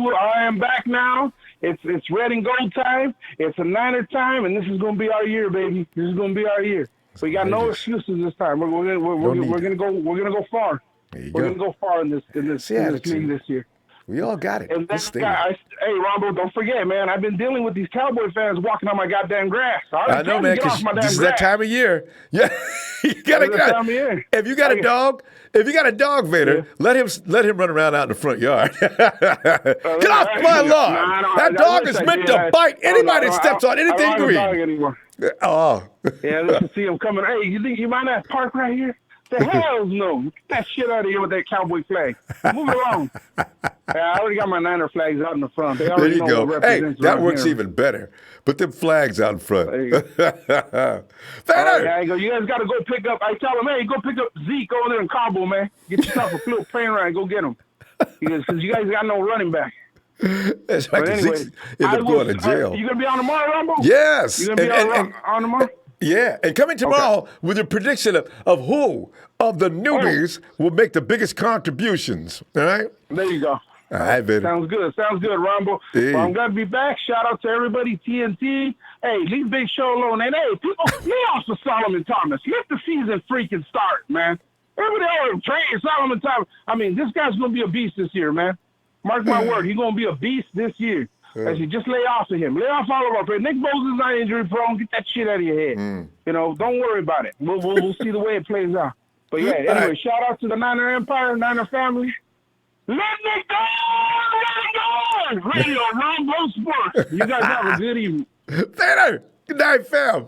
am back now. It's red and gold time. It's a Niner time, and this is going to be our year, baby. This is going to be our year. We got no excuses this time. We're going to go far. We're going to go far in this league this year.
We all got it.
And hey, Ronbo, don't forget, man. I've been dealing with these Cowboy fans walking on my goddamn grass.
I know, man, because this is that time of year. Yeah, you gotta get. If you got a dog, Vader, let him run around out in the front yard. Get off my lawn! That dog is meant to bite anybody that steps on anything green. Oh,
yeah. Let's see him coming. Hey, you think you might not park right here? The hell no. Get that shit out of here with that Cowboy flag. Move it along. I already got my Niner flags out in the front.
There you go. Hey, that works even better. Put them flags out in front.
There you go. There you go. You guys got to go pick up. I tell them, hey, go pick up Zeke over there in Cabo, man. Get yourself a flip plane ride. Go get him. Because you guys got no running back.
That's right. But anyway, end up going to jail.
You going to be on tomorrow, Ronbo?
Yes.
You going to be on tomorrow?
Yeah, and coming tomorrow with a prediction of who of the newbies will make the biggest contributions. All right?
There you go.
All right, baby.
Sounds good, Ronbo.
Hey.
Well, I'm glad to be back. Shout out to everybody, TNT. Hey, leave Big Show alone. And hey, people, lay off for Solomon Thomas. Let the season freaking start, man. Everybody else, trade Solomon Thomas. I mean, this guy's going to be a beast this year, man. Mark my word, he's going to be a beast this year. As you just lay off of him. Lay off all of our players. Nick Bosa is not injury prone. Get that shit out of your head. You know, don't worry about it. We'll see the way it plays out. But yeah, anyway, shout out to the Niner Empire, Niner family. Let me go! Let it go! Radio Ronbo Sports. You guys have a good evening.
Later. Good night, fam.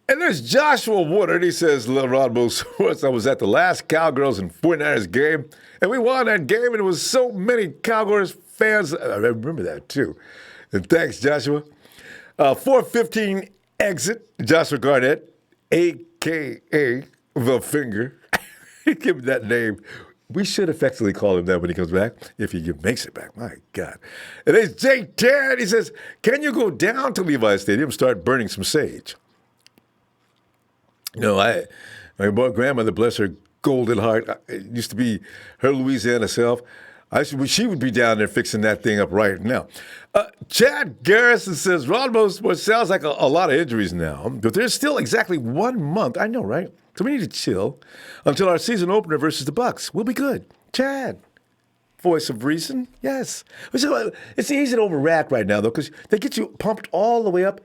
And there's Joshua Woodard. He says, Ronbo Sports, I was at the last Cowgirls and 49ers game, and we won that game, and it was so many Cowgirls fans. I remember that, too. And thanks, Joshua. 4:15 exit, Joshua Garnett, a.k.a. The Finger. Give him that name. We should effectively call him that when he comes back, if he makes it back. My God. And there's Jake Ted. He says, can you go down to Levi Stadium and start burning some sage? No, my grandmother, bless her golden heart, it used to be her Louisiana self. She would be down there fixing that thing up right now. Chad Garrison says, Ronbo Sports sounds like a lot of injuries now, but there's still exactly 1 month. I know, right? So we need to chill until our season opener versus the Bucs. We'll be good. Chad, voice of reason, yes. It's easy to overreact right now, though, because they get you pumped all the way up,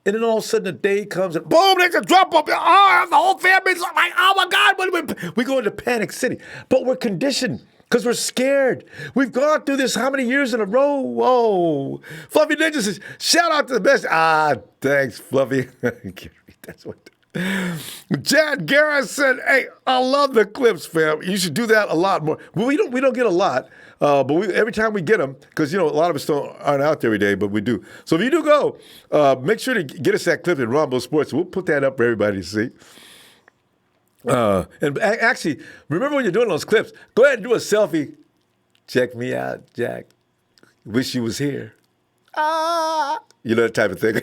and then all of a sudden a day comes and boom, there's a drop up. Oh, the whole family's like, oh my God, we go into panic city. But we're conditioned because we're scared. We've gone through this how many years in a row? Whoa. Fluffy Ninja says, shout out to the best. Thanks, Fluffy. That's what. Chad Garrison, hey, I love the clips, fam. You should do that a lot more. Well, we don't get a lot, but every time we get them, because, a lot of us aren't out there every day, but we do. So if you do go, make sure to get us that clip in Ronbo Sports. We'll put that up for everybody to see. And actually, remember when you're doing those clips, go ahead and do a selfie. Check me out, Jack. Wish you was here. You know, that type of thing.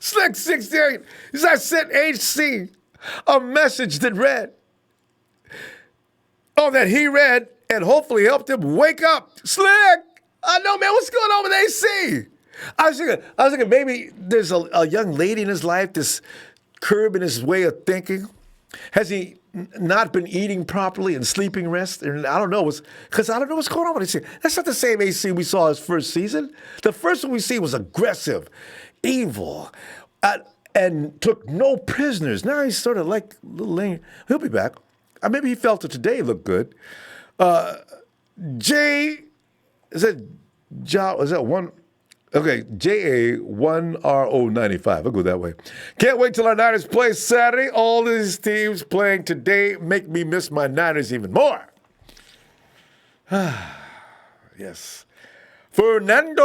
Slick 68. I sent HC a message that he read and hopefully helped him wake up. Slick! I know, man. What's going on with AC? I was thinking maybe there's a young lady in his life that's curbing his way of thinking. Has he not been eating properly and sleeping rest? And I don't know, because I don't know what's going on with AC. That's not the same AC we saw his first season. The first one we see was aggressive, evil, and took no prisoners. Now he's sort of like a little lame. He'll be back. Maybe he felt it today. Looked good. Is that one? Okay, JA1RO95. I'll go that way. Can't wait till our Niners play Saturday. All these teams playing today make me miss my Niners even more. Yes. Fernando.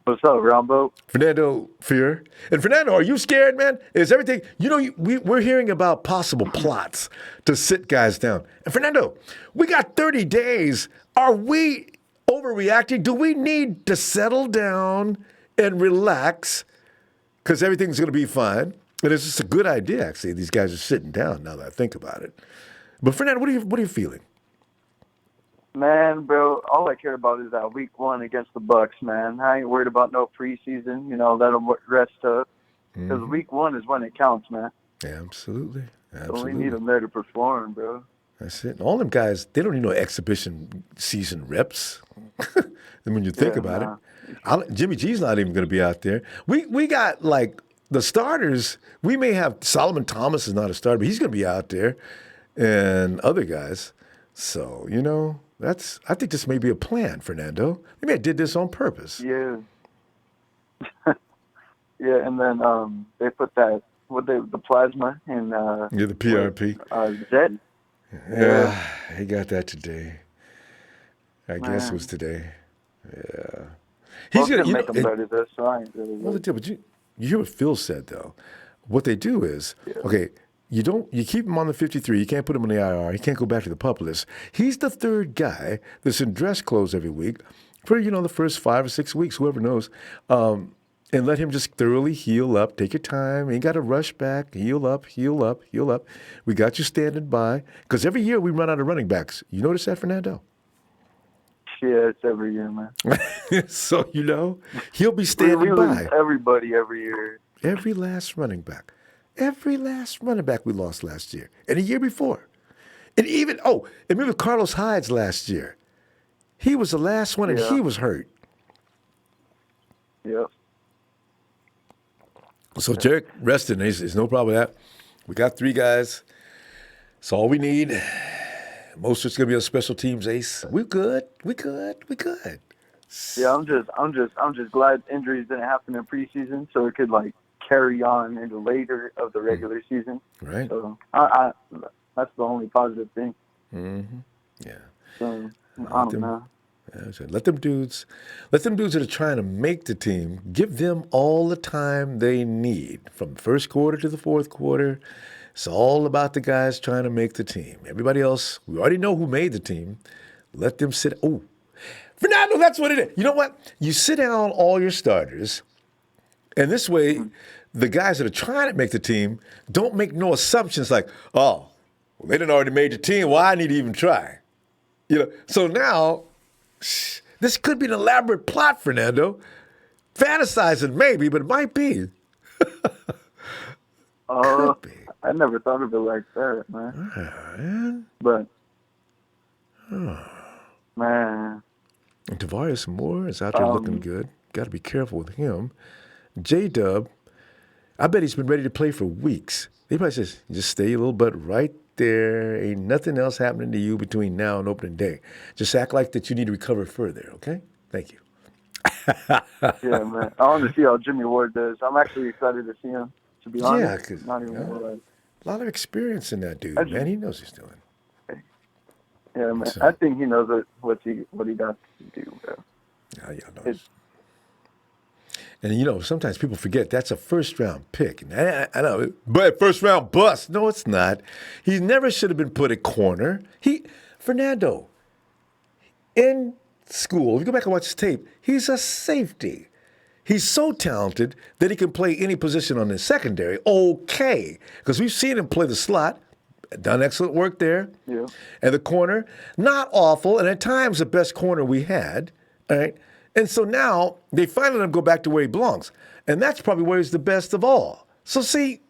What's up, Ronbo?
Fernando Fear. And Fernando, are you scared, man? Is everything, we're hearing about possible plots to sit guys down. And Fernando, we got 30 days. Are we overreacting? Do we need to settle down and relax because everything's going to be fine? And it's just a good idea, actually. These guys are sitting down now that I think about it. But Fernando, what are you feeling?
Man, bro, all I care about is that week 1 against the Bucks, man. I ain't worried about no preseason. Let them rest up. Because week 1 is when it counts, man.
Yeah, absolutely.
So we need them there to perform, bro.
That's it. And all them guys, they don't need no exhibition season reps. And when you think about it, Jimmy G's not even going to be out there. We got like the starters. We may have Solomon Thomas is not a starter, but he's going to be out there, and other guys. So I think this may be a plan, Fernando. Maybe I did this on purpose.
Yeah. Yeah, and then they put the plasma in.
The PRP.
Zed.
Yeah, he got that today. I guess it was today. Yeah.
He's going to make them better, though, so I ain't really...
Well, but you hear what Phil said, though. What they do is, okay, you keep him on the 53. You can't put him on the IR. He can't go back to the PUP list. He's the third guy that's in dress clothes every week for, the first 5 or 6 weeks, whoever knows, and let him just thoroughly heal up. Take your time. You ain't got to rush back. Heal up, heal up, heal up. We got you standing by. Because every year we run out of running backs. You notice that, Fernando?
Yeah, it's every year, man.
So, he'll be standing
we
by.
Lose everybody every year.
Every last running back. Every last running back we lost last year. And the year before. And even, and remember Carlos Hyde's last year. He was the last one, and he was hurt.
Yep.
So Jerick rested, and there's no problem with that. We got 3 guys. That's all we need. Most of it's gonna be a special teams ace. We good.
Yeah, I'm just glad injuries didn't happen in preseason, so it could carry on into later of the regular season.
Right.
So I that's the only positive thing.
Mm-hmm. Yeah.
So I don't know.
Let them dudes that are trying to make the team, give them all the time they need from the first quarter to the fourth quarter. It's all about the guys trying to make the team. Everybody else, we already know who made the team. Let them sit. Oh, Fernando, that's what it is. You know what? You sit down all your starters, and this way, the guys that are trying to make the team don't make no assumptions like, they didn't already made the team. Why I need to even try? So now, this could be an elaborate plot, Fernando. Fantasizing maybe, but it might be. Could be.
I never thought of it like that, man. But, man.
And Tavares Moore is out there looking good. Got to be careful with him. J-Dub, I bet he's been ready to play for weeks. He probably says, just stay a little butt right there. Ain't nothing else happening to you between now and opening day. Just act like that you need to recover further, okay? Thank you.
Yeah, man. I want to see how Jimmy Ward does. I'm actually excited to see him, to be honest.
Yeah, because
a
lot of experience in that dude, man. He knows what he's doing.
Yeah, man. So, I think he knows what he got to do, bro.
Yeah, knows. And, sometimes people forget that's a first-round pick. And I know, but first-round bust. No, it's not. He never should have been put at corner. Fernando, in school, if you go back and watch his tape, he's a safety. He's so talented that he can play any position on the secondary. Okay. Because we've seen him play the slot done excellent work there.
Yeah.
And the corner, not awful, and at times the best corner we had. All right. And so now they finally let him go back to where he belongs. And that's probably where he's the best of all. So see,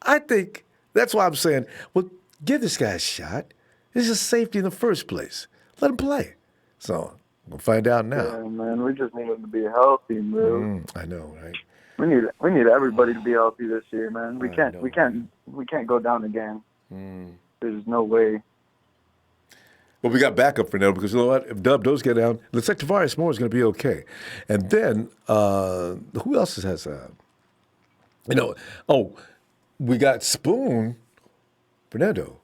I think that's why I'm saying, well, give this guy a shot. This is safety in the first place. Let him play. So we'll find out now.
Yeah, man, we just need him to be healthy, bro.
I know, right?
We need everybody to be healthy this year, man. We can't go down again. There's no way.
Well, we got backup for now because you know what? If Dub does get down, looks like Tavares Moore is going to be okay. And then who else has we got Spoon, Fernando.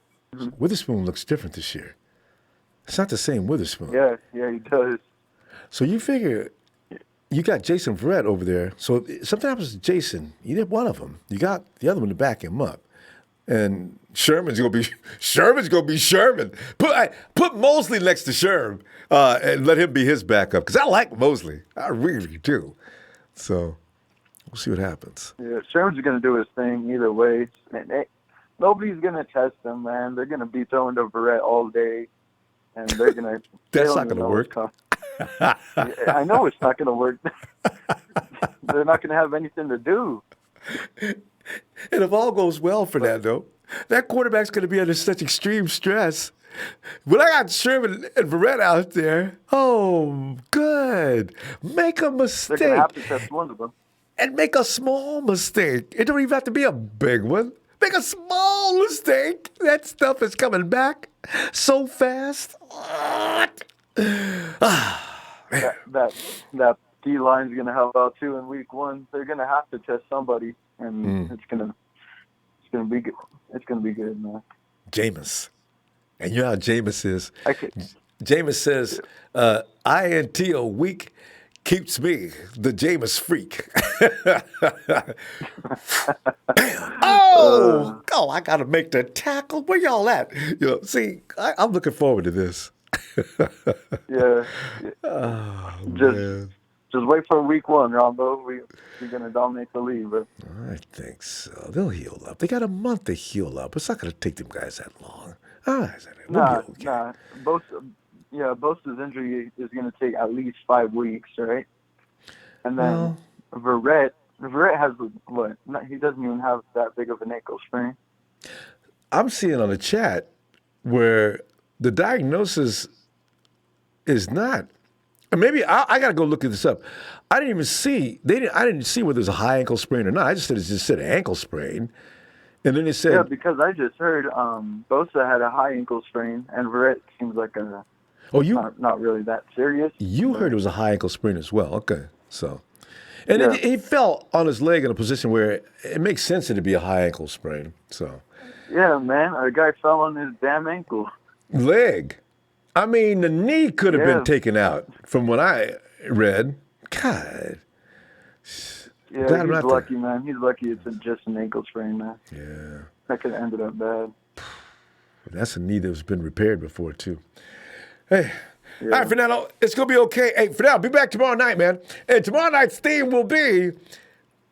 Witherspoon looks different this year. It's not the same Witherspoon.
Yeah, he does.
So you figure you got Jason Verrett over there. So if something happens to Jason, either one of them, you got the other one to back him up. And Sherman's gonna be Sherman. Put Mosley next to Sherm and let him be his backup because I like Mosley. I really do. So we'll see what happens.
Yeah, Sherman's gonna do his thing either way. Nobody's gonna test him, man. They're gonna be throwing to Verrett all day, and they're gonna.
That's not gonna work.
I know it's not gonna work. They're not gonna have anything to do.
And if all goes well, Fernando, that quarterback's going to be under such extreme stress. When I got Sherman and Verrett out there, oh, good. Make a mistake.
They're going to have to test one of them.
And make a small mistake. It don't even have to be a big one. Make a small mistake. That stuff is coming back so fast. Man.
That D line's going to help out too in week 1. They're going to have to test somebody, and it's going to be good. It's going to be good, man.
Jameis. And you know how Jameis is. Jameis says, INT a week keeps me the Jameis freak. Bam. Oh, I got to make the tackle. Where y'all at? See, I'm looking forward to this.
Yeah.
Oh,
man. Just wait for week 1, Ronbo. We're going to dominate the league, bro.
I think so. They'll heal up. They got a month to heal up. It's not going to take them guys that long. Nah.
Bosa's injury is going to take at least 5 weeks, right? And then Verrett has what? He doesn't even have that big of an ankle sprain.
I'm seeing on the chat where the diagnosis is not. And maybe I got to go look this up. I didn't even see. I didn't see whether it was a high ankle sprain or not. I just said ankle sprain, and then they said.
Yeah, because I just heard Bosa had a high ankle sprain, and Verrett seems like not really that serious.
You heard it was a high ankle sprain as well. Okay, so, and then he fell on his leg in a position where it makes sense to be a high ankle sprain. So.
Yeah, man, a guy fell on his damn ankle.
Leg. I mean, the knee could have been taken out from what I read. God.
Yeah, he's lucky, man. He's lucky it's just an ankle sprain, man.
Yeah.
That could have ended up bad.
That's a knee that's been repaired before, too. Hey. Yeah. All right, Fernando, it's going to be okay. Hey, Fernando, be back tomorrow night, man. And tomorrow night's theme will be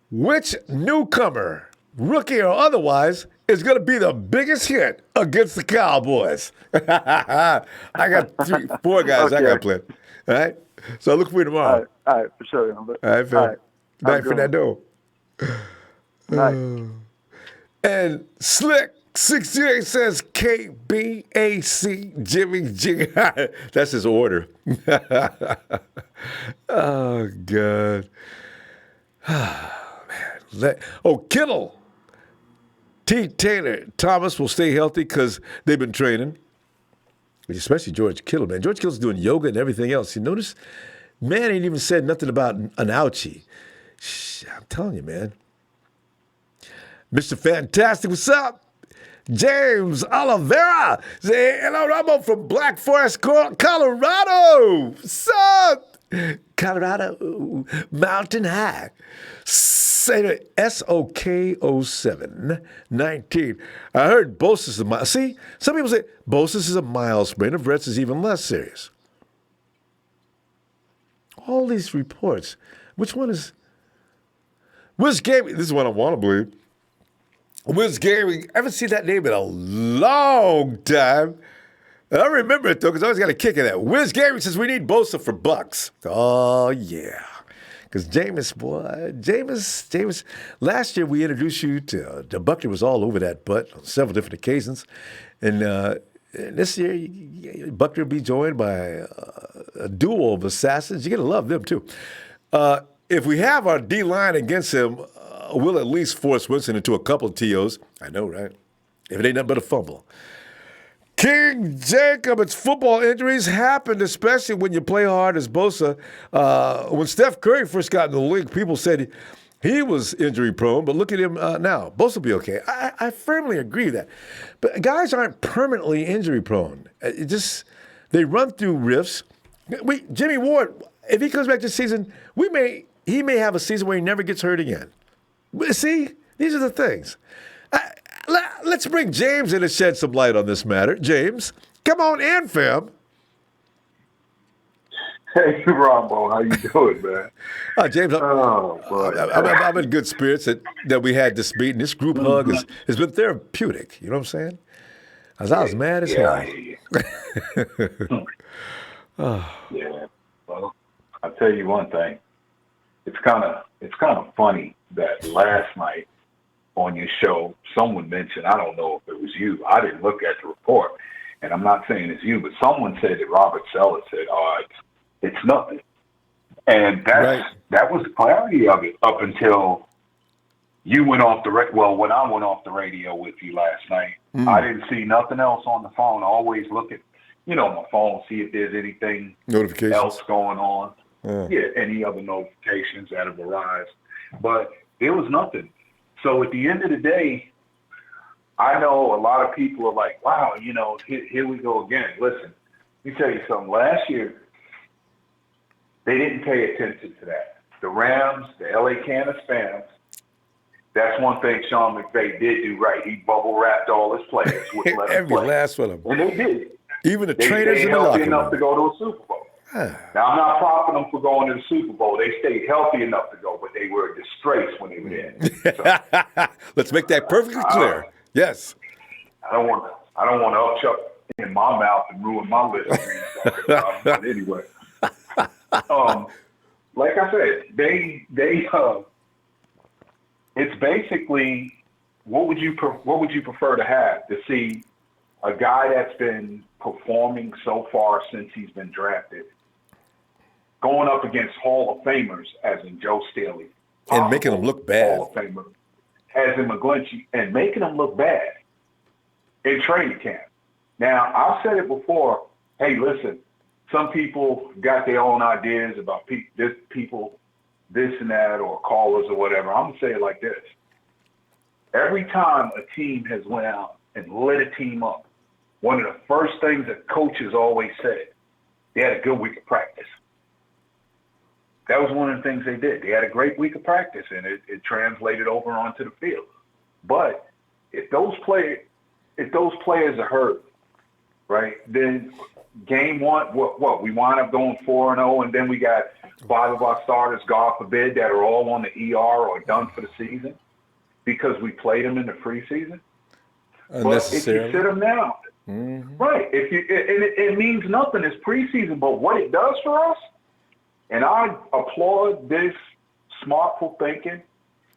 which newcomer, rookie or otherwise, is going to be the biggest hit against the Cowboys. I got 4 guys I got to play. All right? So I look for you tomorrow.
All right, for sure.
All right, Phil. All right. Night, Fernando.
Night.
And Slick68 says KBAC Jimmy G. That's his order. Oh, God. Man. Kittle. T. Taylor Thomas will stay healthy because they've been training, especially George Kittle, man. George Kittle's doing yoga and everything else. You notice, man ain't even said nothing about an ouchie. I'm telling you, man. Mr. Fantastic, what's up? James Oliveira. Say hello, Ronbo from Black Forest, Colorado. What's up? Colorado, Mountain High. SOK0719. I heard Bosa is a mild. See, some people say Bosa is a mild sprain. Of Verrett is even less serious. All these reports. Which game? This is what I want to believe. Wiz Gary, I haven't seen that name in a long time. And I remember it, though, because I always got a kick at that. Wiz Gary says we need Bosa for Bucks. Oh, yeah. Because Jameis, last year we introduced you to Buckner was all over that butt on several different occasions. And this year, Buckner will be joined by a duo of assassins. You're going to love them, too. If we have our D-line against him, we'll at least force Winston into a couple of TOs. I know, right? If it ain't nothing but a fumble. King Jacob, it's football injuries happened, especially when you play hard as Bosa. When Steph Curry first got in the league, people said he was injury prone, but look at him now. Bosa will be okay. I firmly agree with that. But guys aren't permanently injury prone. They run through rifts. Jimmy Ward, if he comes back this season, he may have a season where he never gets hurt again. See, these are the things. Let's bring James in to shed some light on this matter. James, come on in, fam.
Hey, Ronbo, how you doing, man?
James, I'm in good spirits that we had this meeting. This group hug has been therapeutic. You know what I'm saying? I was mad as hell.
Yeah. Well, I'll tell you one thing. It's kind of funny that last night on your show, someone mentioned, I don't know if it was you, I didn't look at the report, and I'm not saying it's you, but someone said that Robert Sellers said, it's nothing. And that was the clarity of it up until you went off the when I went off the radio with you last night. I didn't see nothing else on the phone. I always look at, my phone, see if there's anything else going on. Yeah, any other notifications that have arrived. But there was nothing. So at the end of the day, I know a lot of people are like, wow, here we go again. Listen, let me tell you something. Last year, they didn't pay attention to that. The Rams, the LA Cannon Spams, that's one thing Sean McVay did do right. He bubble wrapped all his players.
Every last one of them.
And they did.
Even the trainers in the locker room.
They stayed healthy enough to go to a Super Bowl. Now, I'm not propping them for going to the Super Bowl. They stayed healthy enough to go, but they were a disgrace when they were there. So,
let's make that perfectly clear. Yes.
I don't want to upchuck in my mouth and ruin my list. Anyway, like I said, they it's basically what would you prefer to have to see a guy that's been performing so far since he's been drafted, going up against Hall of Famers, as in Joe Staley.
And making them look bad.
Hall of Famer, as in McGlinchey, and making them look bad in training camp. Now, I've said it before, hey, listen, some people got their own ideas about people, this and that, or callers or whatever. I'm going to say it like this. Every time a team has went out and lit a team up, one of the first things that coaches always said, they had a good week of practice. That was one of the things they did. They had a great week of practice, and it translated over onto the field. But if those players are hurt, right, then game one, we wind up going 4-0, and then we got 5 of our starters, God forbid, that are all on the ER or done for the season because we played them in the preseason. But if you sit them down, right, it means nothing. It's preseason, but what it does for us, and I applaud this smartful thinking,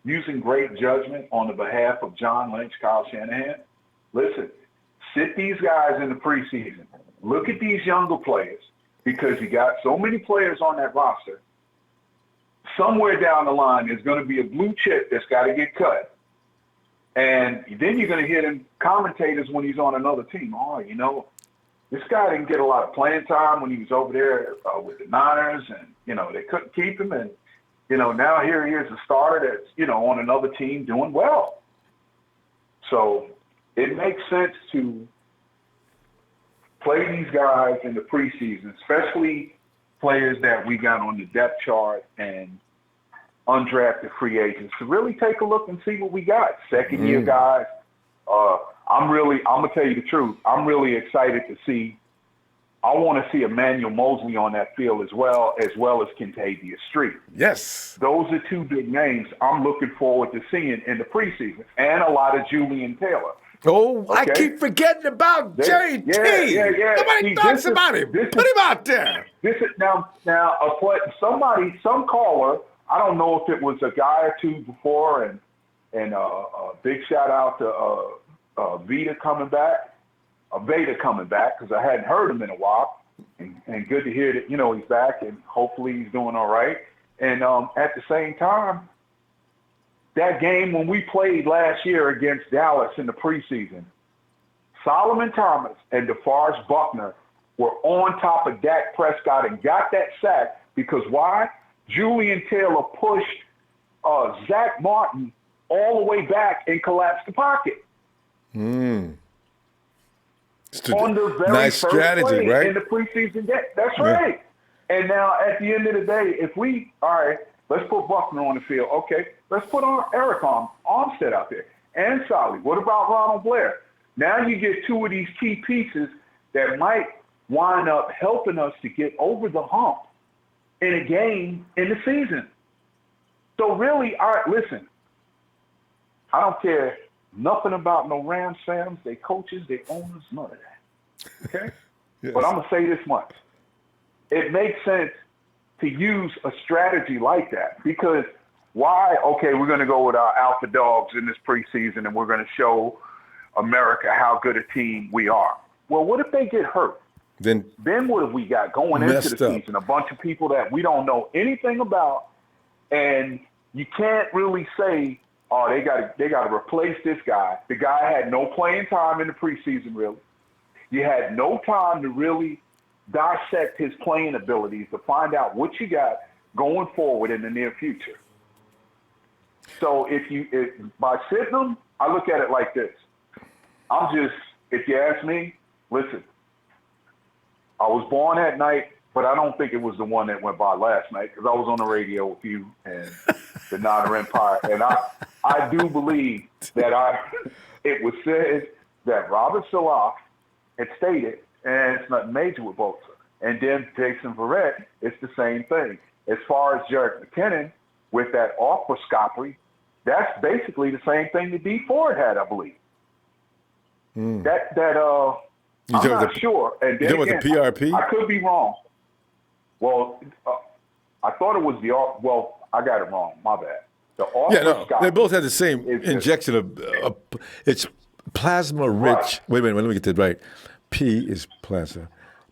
using great judgment on the behalf of John Lynch, Kyle Shanahan. Listen, sit these guys in the preseason. Look at these younger players, because you got so many players on that roster. Somewhere down the line, there's going to be a blue chip that's got to get cut. And then you're going to hear them commentators when he's on another team. Oh, this guy didn't get a lot of playing time when he was over there with the Niners, and, they couldn't keep him. And, now here he is, a starter that's, on another team doing well. So it makes sense to play these guys in the preseason, especially players that we got on the depth chart and undrafted free agents, to really take a look and see what we got. Second-year guys. I'm going to tell you the truth. I'm really excited to see I want to see Emmanuel Mosley on that field as well as Kentavious Street.
Yes.
Those are two big names I'm looking forward to seeing in the preseason, and a lot of Julian Taylor.
Oh,
Okay?
I keep forgetting about Jerry T.
Yeah.
Nobody talks about him. Put him out there.
This is now some caller. I don't know if it was a guy or two before, and a big shout out to Vita coming back. Veda coming back, because I hadn't heard him in a while, and good to hear that he's back, and hopefully he's doing all right. And at the same time, that game when we played last year against Dallas in the preseason, Solomon Thomas and DeForest Buckner were on top of Dak Prescott and got that sack because why? Julian Taylor pushed Zach Martin all the way back and collapsed the pocket. On the very
nice
first
strategy,
play
right?
in the preseason game. That's right. And now at the end of the day, let's put Buckner on the field. Okay, let's put Eric Armstead out there and Solly. What about Ronald Blair? Now you get two of these key pieces that might wind up helping us to get over the hump in a game in the season. So really, listen, I don't care nothing about no Rams fans, they coaches, they owners, none of that. Okay?
Yes.
But I'm going to say this much. It makes sense to use a strategy like that because why? Okay, we're going to go with our alpha dogs in this preseason and we're going to show America how good a team we are. Well, what if they get hurt? Then what have we got going into the season? A bunch of people that we don't know anything about, and you can't really say, oh, they got to replace this guy. The guy had no playing time in the preseason, really. You had no time to really dissect his playing abilities to find out what you got going forward in the near future. So by sitting him, I look at it like this. If you ask me, listen, I was born that night, but I don't think it was the one that went by last night because I was on the radio with you and the Niner Empire. And I do believe that it was said that Robert Salah had stated, and it's nothing major with Bosa. And then Jason Verrett, it's the same thing. As far as Jerick McKinnon with that arthroscopy, that's basically the same thing that D Ford had, I believe. I'm not sure. And then
with the PRP?
I could be wrong. Well, I thought it was I got it wrong. My bad.
They both had the same injection of it's plasma rich. Right. Wait a minute, let me get that right. P is plasma.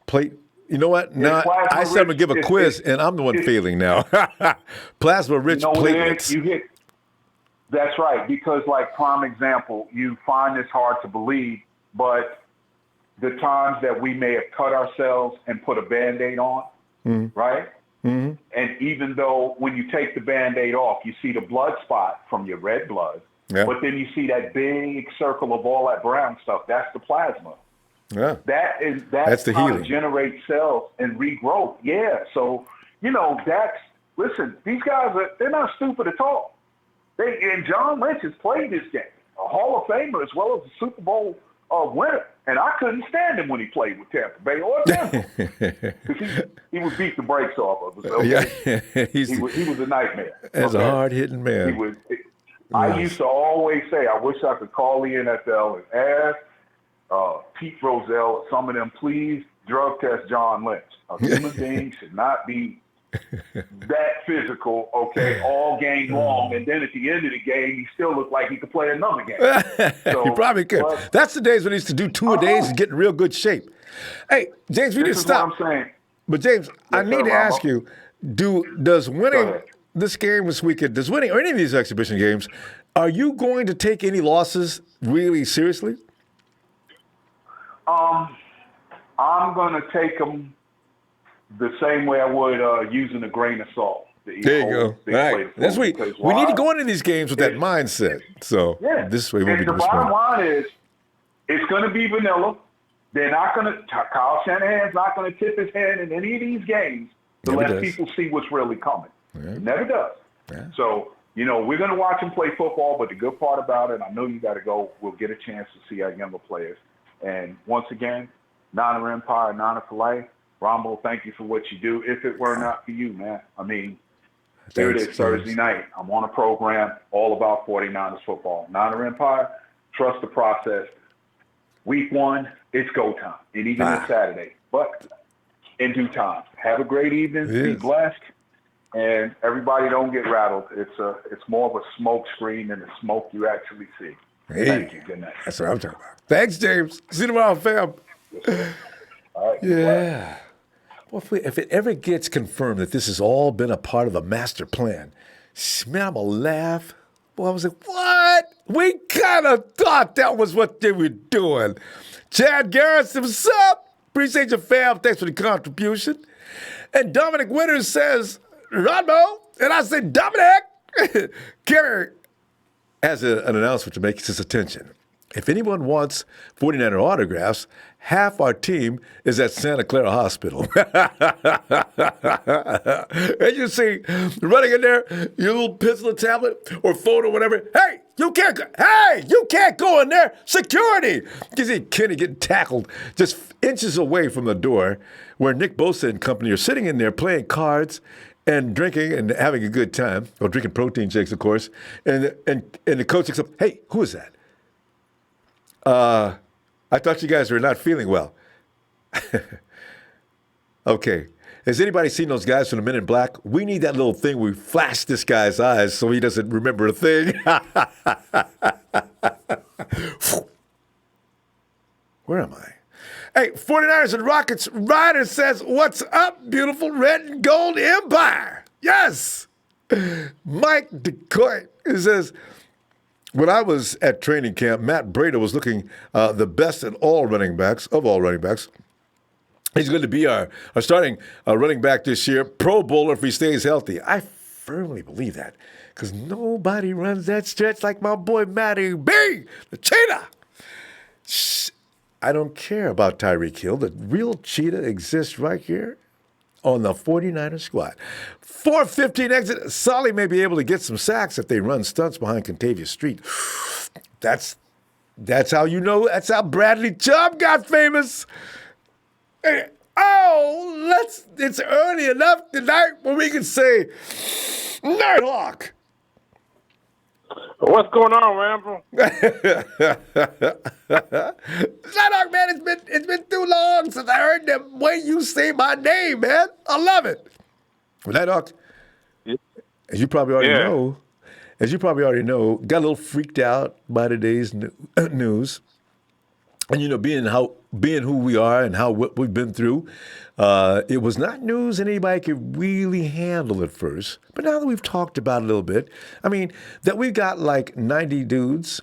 Plate. You know what? Now I said I'm gonna give a quiz, and I'm the one failing now. Plasma rich platelets.
That's right, because like prime example, you find this hard to believe, but the times that we may have cut ourselves and put a Band-Aid on, right? Mm-hmm. And even though when you take the Band-Aid off, you see the blood spot from your red blood, but then you see that big circle of all that brown stuff. That's the plasma. Yeah. That's the healing. To generate cells and regrowth. Yeah. So, listen, these guys they're not stupid at all. And John Lynch has played this game, a Hall of Famer as well as a Super Bowl winner. And I couldn't stand him when he played with Tampa Bay or Denver. Because he would beat the brakes off of us. Okay? Yeah. he was a nightmare.
As a hard-hitting man.
I used to always say, I wish I could call the NFL and ask Pete Rozelle or some of them, please drug test John Lynch. A human being should not be that physical, all game long, and then at the end of the game, he still looked like he could play another game. So,
he probably could. That's the days when he used to do 2 a days and get in real good shape. Hey, James, we didn't stop.
What I'm saying.
But James, I need to ask you: does winning this game this weekend, does winning or any of these exhibition games, are you going to take any losses really seriously?
I'm going to take them the same way I would using a grain of salt.
There you go. All right. That's we need to go into these games with that mindset. So this way we'll be
the bottom line is it's going to be vanilla. They're not going to – Kyle Shanahan's not going to tip his hand in any of these games to let people see what's really coming. Yeah. Never does. Yeah. So, we're going to watch him play football, but the good part about it, I know you got to go, we'll get a chance to see our younger players. And once again, Nana Empire, Nana Filet. Ronbo, thank you for what you do. If it were not for you, man, I mean, here it is Thursday night. I'm on a program all about 49ers football. Nana Empire, trust the process. Week 1, it's go time, and even this Saturday. But in due time. Have a great evening. Be blessed. And everybody don't get rattled. It's more of a smoke screen than the smoke you actually see.
Hey,
thank you. Good night.
That's what I'm talking about. Thanks, James. See you tomorrow, fam.
All right.
Yeah. Well, if it ever gets confirmed that this has all been a part of a master plan, man, I'm going to laugh. Well, I was like, what? We kind of thought that was what they were doing. Chad Garrison, what's up? Appreciate your fam. Thanks for the contribution. And Dominic Winters says, Ronbo. And I said, Dominic. Kerry has an announcement to make his attention. If anyone wants 49er autographs, half our team is at Santa Clara Hospital. And you see, running in there, your little pencil or tablet or phone or whatever. Hey, you can't go in there. Security. You see Kenny getting tackled just inches away from the door where Nick Bosa and company are sitting in there playing cards and drinking and having a good time. Or drinking protein shakes, of course. And the coach looks up, hey, who is that? I thought you guys were not feeling well. Okay. Has anybody seen those guys from the Men in Black? We need that little thing where we flash this guy's eyes so he doesn't remember a thing. Where am I? Hey, 49ers and Rockets. Ryder says, what's up, beautiful red and gold empire? Yes. Mike DeCoy says, when I was at training camp, Matt Breda was looking the best of all running backs. He's going to be our starting running back this year, Pro Bowler if he stays healthy. I firmly believe that because nobody runs that stretch like my boy Matty B, the cheetah. Shh. I don't care about Tyreek Hill. The real cheetah exists right here on the 49er squad. 4:15 exit. Solly may be able to get some sacks if they run stunts behind Contavious Street. That's how you know. That's how Bradley Chubb got famous. Hey, it's early enough tonight where we can say Nighthawk.
What's going on, Rambo?
Nighthawk, man, it's been too long since I heard the way you say my name, man. I love it. Well, Nighthawk, as you probably already know, got a little freaked out by today's news. And, you know, being who we are and what we've been through, it was not news anybody could really handle at first. But now that we've talked about it a little bit, I mean, that we've got like 90 dudes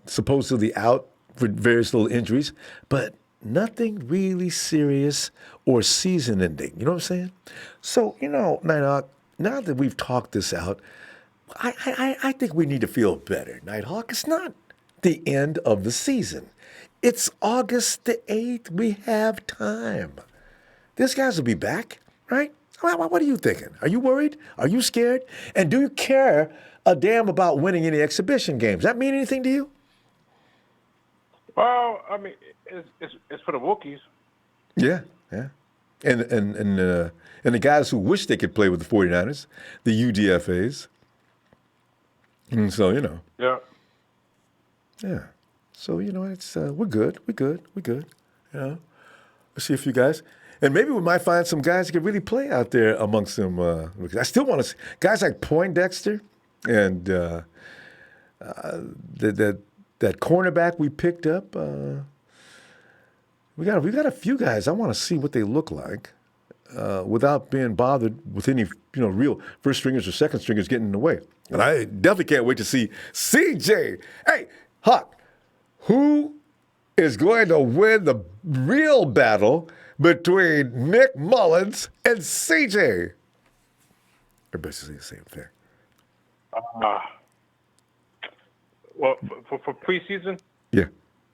supposedly out for various little injuries, but nothing really serious or season ending. You know what I'm saying? So, you know, Nighthawk, now that we've talked this out, I think we need to feel better, Nighthawk. It's not the end of the season. It's August the 8th. We have time. These guys will be back, right? What are you thinking? Are you worried? Are you scared? And do you care a damn about winning any exhibition games? Does that mean anything to you?
Well, I mean, it's for the Wookiees.
Yeah. And the guys who wish they could play with the 49ers, the UDFAs. And so, you know. Yeah. So, you know, it's we're good. You know, let's see a few guys. And maybe we might find some guys who can really play out there amongst them. I still want to see guys like Poindexter and that cornerback we picked up. We got a few guys. I want to see what they look like without being bothered with any, you know, real first stringers or second stringers getting in the way. And I definitely can't wait to see CJ. Hey, Huck. Who is going to win the real battle between Nick Mullins and CJ? Everybody's saying the same thing.
Well, for preseason?
Yeah.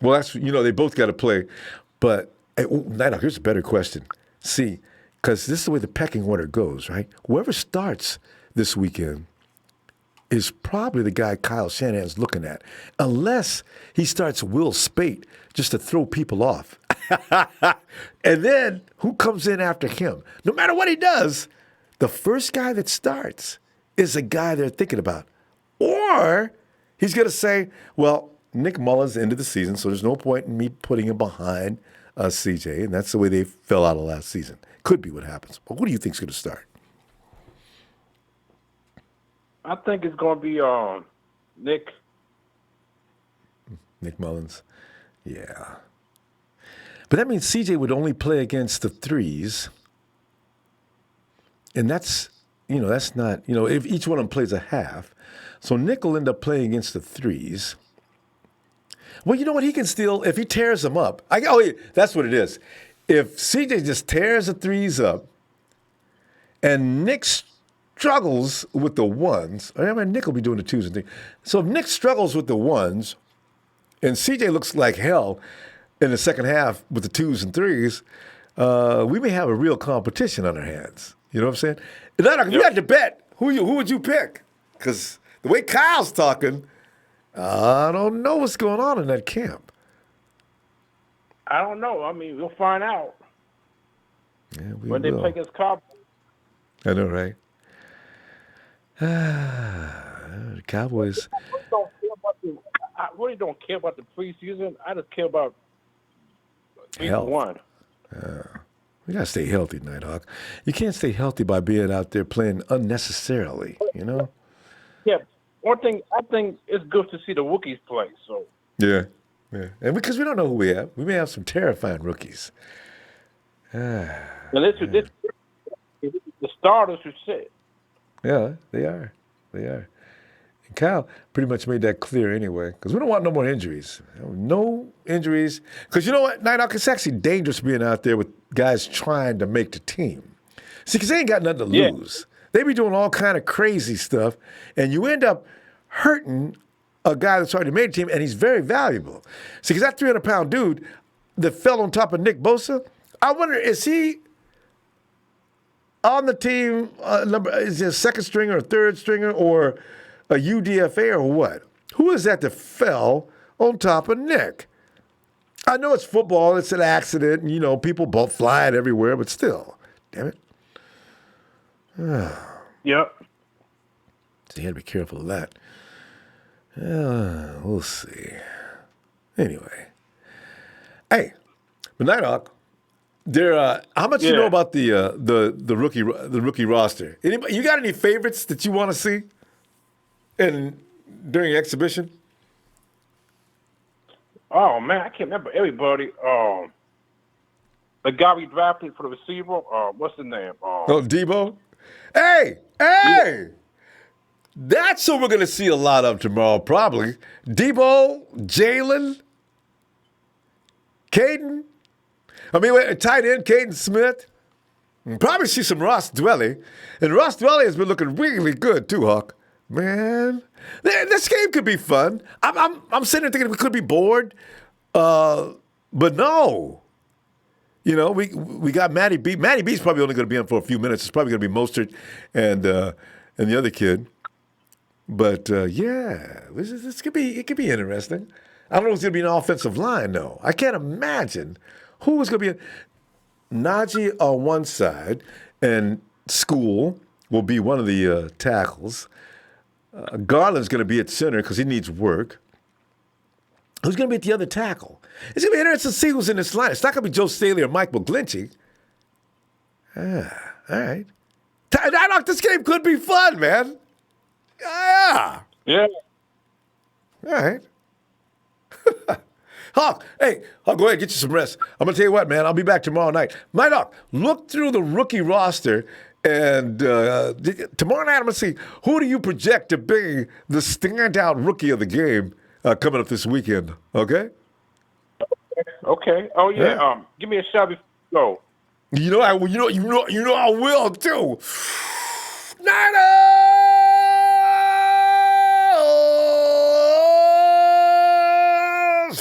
Well, that's, you know, they both got to play. But, hey, Nighthawk, here's a better question. See, because this is the way the pecking order goes, right? Whoever starts this weekend is probably the guy Kyle Shanahan's looking at, unless he starts Will Spate just to throw people off. And then who comes in after him? No matter what he does, the first guy that starts is the guy they're thinking about. Or he's going to say, well, Nick Mullins ended the season, so there's no point in me putting him behind CJ, and that's the way they fell out of last season. Could be what happens. But who do you think's going to start?
I think it's going to be Nick.
Nick Mullins. Yeah. But that means CJ would only play against the threes. And that's not, if each one of them plays a half. So Nick will end up playing against the threes. Well, you know what? He can still, if he tears them up. That's what it is. If CJ just tears the threes up and Nick struggles with the ones, Nick will be doing the twos and threes. So if Nick struggles with the ones and CJ looks like hell in the second half with the twos and threes, we may have a real competition on our hands. You know what I'm saying? If you had to bet, who would you pick? Because the way Kyle's talking, I don't know what's going on in that camp.
I don't know. I mean, we'll find out when they play against Cowboys.
I know, right? The Cowboys.
I really don't care about the preseason. I just care about week
Health.
one.
We got to stay healthy, Nighthawk. You can't stay healthy by being out there playing unnecessarily,
Yeah. One thing, I think it's good to see the rookies play. So
Yeah. And because we don't know who we have. We may have some terrifying rookies.
and the starters are set.
Yeah, they are. And Kyle pretty much made that clear anyway, because we don't want no more injuries. No injuries. Because you know what, Nighthawk, it's actually dangerous being out there with guys trying to make the team. See, because they ain't got nothing to lose. They be doing all kind of crazy stuff, and you end up hurting a guy that's already made a team, and he's very valuable. See, because that 300-pound dude that fell on top of Nick Bosa, I wonder, is he on the team, is he a second stringer or third stringer or a UDFA or what? Who is that fell on top of Nick? I know it's football, it's an accident, and, people both flying everywhere, but still, damn it.
Yep.
So you got to be careful of that. We'll see. Anyway. Hey, but Nighthawk, how much you know about the rookie roster? Anybody, you got any favorites that you want to see during exhibition?
Oh man, I can't remember everybody. The guy we drafted for the receiver. What's his name?
Debo. Hey! That's who we're going to see a lot of tomorrow, probably. Debo, Jalen, Caden. Tight end, Caden Smith. Probably see some Ross Dwelly. And Ross Dwelly has been looking really good, too, Hawk. Man, this game could be fun. I'm sitting there thinking we could be bored. But no. We got Matty B. Matty B's probably only going to be on for a few minutes. It's probably going to be Mostert and the other kid. But this could be interesting. I don't know if it's going to be an offensive line though. I can't imagine who is going to be. Najee on one side, and School will be one of the tackles. Garland's going to be at center because he needs work. Who's going to be at the other tackle? It's going to be interesting to see who's in this line. It's not going to be Joe Staley or Mike McGlinchey. All right. This game could be fun, man. Yeah.
Yeah.
All right. Hawk, go ahead, get you some rest. I'm going to tell you what, man, I'll be back tomorrow night. Nighthawk, look through the rookie roster, and tomorrow night I'm going to see who do you project to be the standout rookie of the game coming up this weekend, okay?
Okay. Oh, yeah. Give me a shout before you go.
You know I will, too.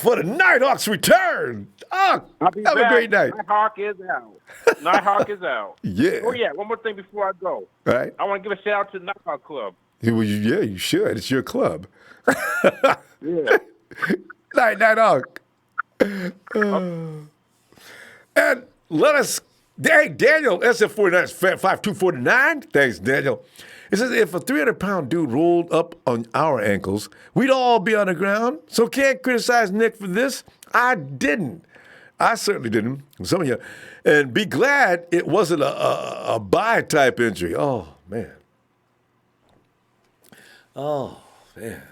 For the Nighthawks return. Have a great night.
Nighthawk is out.
Yeah.
Oh, yeah. One more thing before I go.
All right.
I want to give a shout out to the Nighthawk Club.
Well, you should. It's your club.
Yeah.
Nighthawk. And let us, hey, Daniel, SF49, 5249. Thanks, Daniel. It says, if a 300-pound dude rolled up on our ankles, we'd all be on the ground. So can't criticize Nick for this. I didn't. I certainly didn't. Some of you. And be glad it wasn't a bye-type injury. Oh, man. Oh, man.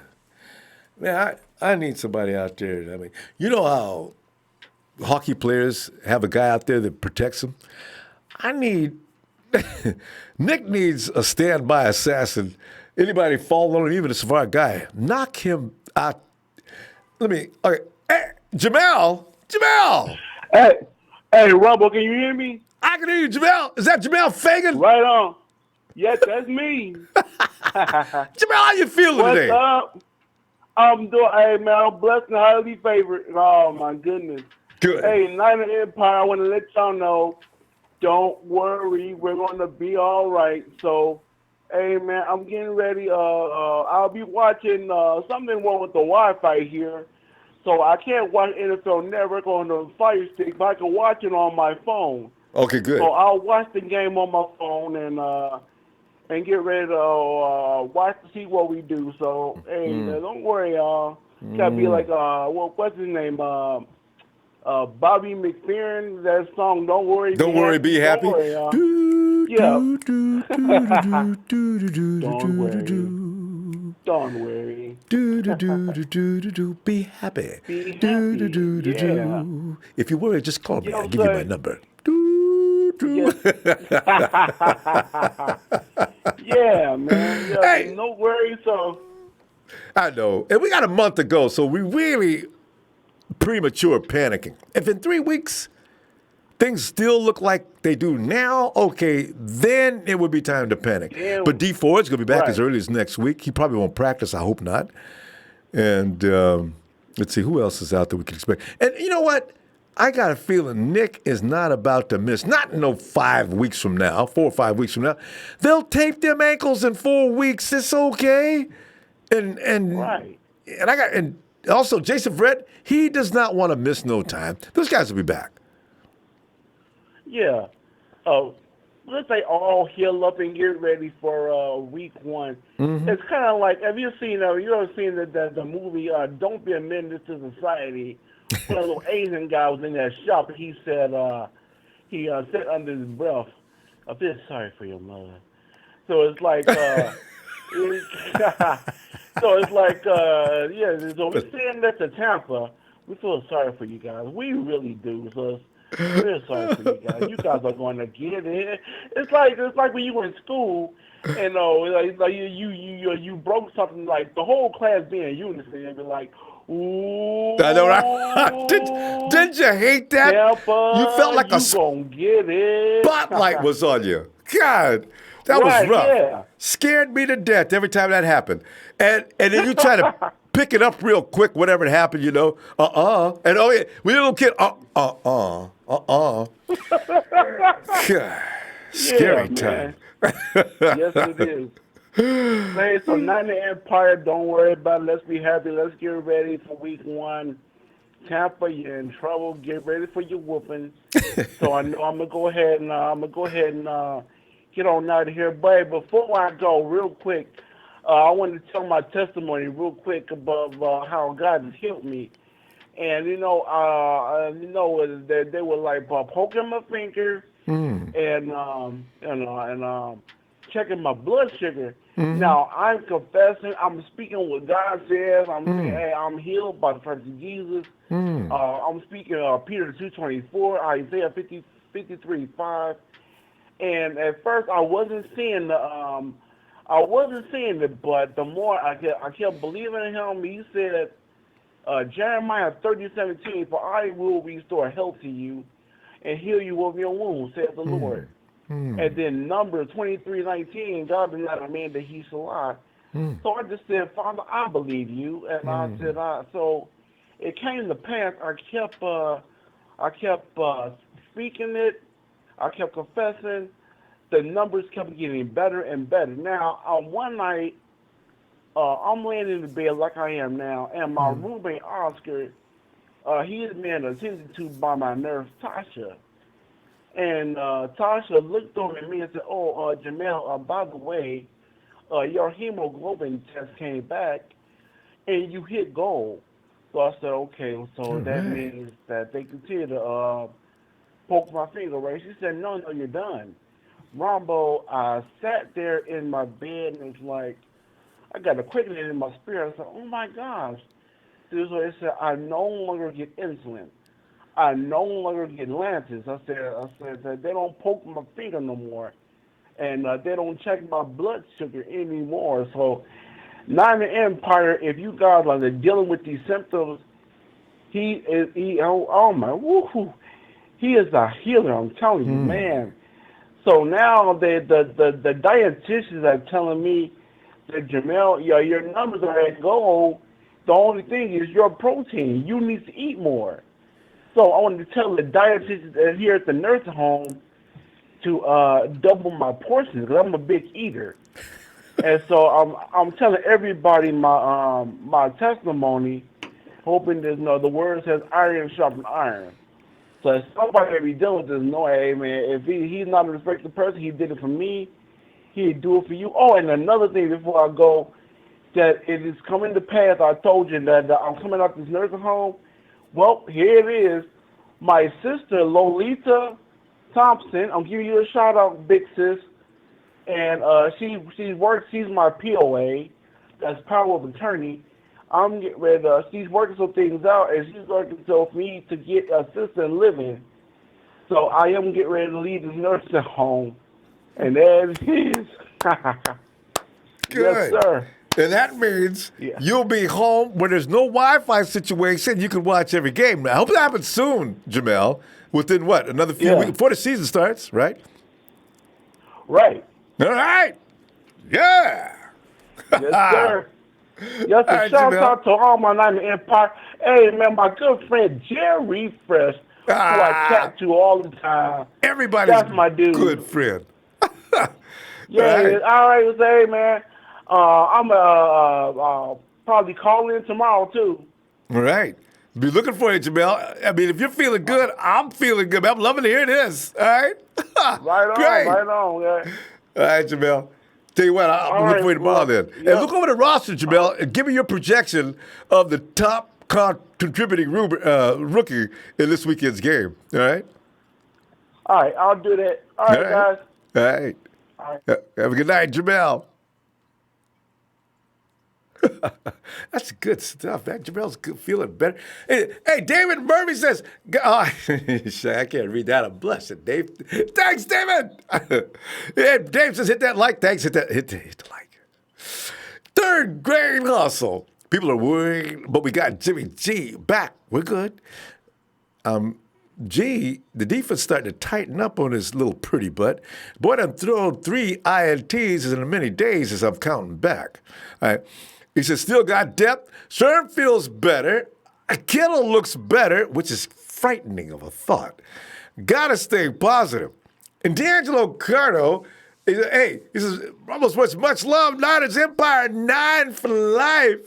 Man, I need somebody out there. I mean, you know how hockey players have a guy out there that protects them? Nick needs a standby assassin. Anybody fall on him, even a smart guy, knock him out. Okay. Hey, Jamel.
Hey, Ronbo, can you hear me?
I can hear you, Jamel. Is that Jamel Fagan?
Right on. Yes, that's me.
Jamel, how you feeling today?
What's up? I'm doing, hey, man, I'm blessed and highly favored. Oh, my goodness.
Good.
Hey, Niner Empire, I want to let y'all know, don't worry, we're going to be all right. So, hey, man, I'm getting ready. I'll be watching something wrong with the Wi-Fi here. So I can't watch NFL Network on the Fire Stick, but I can watch it on my phone.
Okay, good.
So I'll watch the game on my phone and get ready to watch to see what we do. So, hey, don't worry, y'all. Gotta be like, what's his name? Bobby McFerrin, that song, Don't Worry,
Don't worry, be happy.
Don't worry, y'all. Yeah. Don't worry.
Be happy.
Be happy. Yeah.
If you worry, just call me.
Yo,
I'll give you my
son.
number.
Yeah, man. Yeah,
Hey.
no worries. So,
I know. And we got a month to go, so we really premature panicking. If in 3 weeks things still look like they do now, okay, then it would be time to panic.
Yeah.
But D Ford's going to be back
Right.
as early as next week. He probably won't practice. I hope not. And let's see, who else is out there we can expect? And you know what? I got a feeling Nick is not about to miss, not 5 weeks from now, 4 or 5 weeks from now. They'll tape them ankles in 4 weeks. It's okay. And
right.
And also Jason Verrett, he does not want to miss no time. Those guys will be back.
Yeah. Let's say all heal up and get ready for week one.
Mm-hmm.
It's kind of like, have you ever seen the movie Don't Be a Menace to Society? One little Asian guy was in that shop, and he said, said under his breath, I feel sorry for your mother. So it's like, so we're saying that to Tampa. We feel sorry for you guys. We really do. So we're sorry for you guys. You guys are going to get it. It's like when you were in school, and like you broke something, like the whole class being in unison, and be like, ooh.
I know, right? Didn't you hate that?
Tampa,
You felt like
you gonna get it.
spotlight was on you. God, that
Right,
was rough.
yeah.
Scared me to death every time that happened. And then you try to pick it up real quick, whatever happened, And oh yeah, we little kid, God, scary time.
Yes, it is. Man, so Niner Empire, don't worry about it. Let's be happy. Let's get ready for week one. Tampa, you're in trouble. Get ready for your whooping. So I know I'm gonna go ahead and get on out of here. But before I go, real quick, I wanted to tell my testimony real quick about how God has healed me. And they were like poking my finger and checking my blood sugar. Mm-hmm. Now I'm confessing, I'm speaking what God says. I'm saying, hey, I'm healed by the presence of Jesus. I'm speaking Peter 2:24, Isaiah 53:5. And at first I wasn't seeing it, but the more I kept believing in Him. He said, Jeremiah 30:17, for I will restore health to you and heal you of your wounds, says the Lord. And then Numbers 23:19, God is not a man that He shall lie. So I just said, Father, I believe you. And I said, so it came to pass. I kept speaking it. I kept confessing. The numbers kept getting better and better. Now, one night, I'm laying in the bed like I am now, and my roommate, Oscar, he is being attended to by my nurse, Tasha. And Tasha looked over at me and said, "Oh, Jamel, by the way, your hemoglobin test came back, and you hit gold." So I said, "Okay, so that means that they continue to poke my finger, right?" She said, "No, you're done." Ronbo, I sat there in my bed and it's like I got a quickening in my spirit. I said, "Oh my gosh!" So it said, "I no longer get insulin. I no longer get Lantus." I said that they don't poke my finger no more, and they don't check my blood sugar anymore. So, not in the Empire. If you guys are dealing with these symptoms, he is. Oh my, woohoo! He is a healer. I'm telling you, man. So now the dietitians are telling me that Jamel, your numbers are at goal. The only thing is your protein. You need to eat more. So I wanted to tell the dietitians here at the nursing home to double my portions because I'm a big eater. And so I'm telling everybody my testimony, hoping that the word says iron sharpens iron. So if somebody that be dealing with this, know, hey man, if he's not a respected person, he did it for me, he'd do it for you. Oh, and another thing before I go, that it is coming to pass. I told you that I'm coming out this nursing home. Well, here it is. My sister Lolita Thompson, I'm giving you a shout out, big sis. And she works. She's my POA. That's power of attorney. I'm getting ready. She's working some things out, and she's working for me to get assisted living. So I am getting ready to leave this nursing home, and there it is.
Good.
Yes, sir.
And that means you'll be home when there's no Wi-Fi situation. You can watch every game. I hope that happens soon, Jamel. Within what? Another few weeks before the season starts, right?
Right.
All right. Yeah.
Yes, sir. Yes, sir. Shout out to all my Nine Empire. Hey, man, my good friend Jerry Fresh, who I chat to all the time.
Everybody's
That's my dude.
Good friend.
Yeah, all right. Hey, man. I'm probably calling in tomorrow too.
All right. Be looking for you, Jamel. I mean, if you're feeling good, I'm feeling good. I'm loving to hear this. All right?
Right on,
Great.
right on. Yeah.
All right, Jamel. Tell you what, I'll look for you tomorrow then.
Yep.
And look over the roster, Jamel, and give me your projection of the top contributing rookie in this weekend's game. All right?
All right, I'll do that. All right, guys.
All right.
All right.
Have a good night, Jamel. That's good stuff, man. Jamel's feeling better. Hey, David Murphy says, I can't read that. I'm blessed, Dave. Thanks, David. Yeah, Dave says, hit that like. Thanks, hit the like. Third grade hustle. People are worried, but we got Jimmy G back. We're good. G, the defense starting to tighten up on his little pretty butt. Boy, done thrown 3 INTs in many days as I'm counting back. All right. He says, still got depth. Sherman feels better. Kittle looks better, which is frightening of a thought. Gotta stay positive. And D'Angelo Cardo, he says, Ronbo Sports, much love, Niners Empire, 9 for life.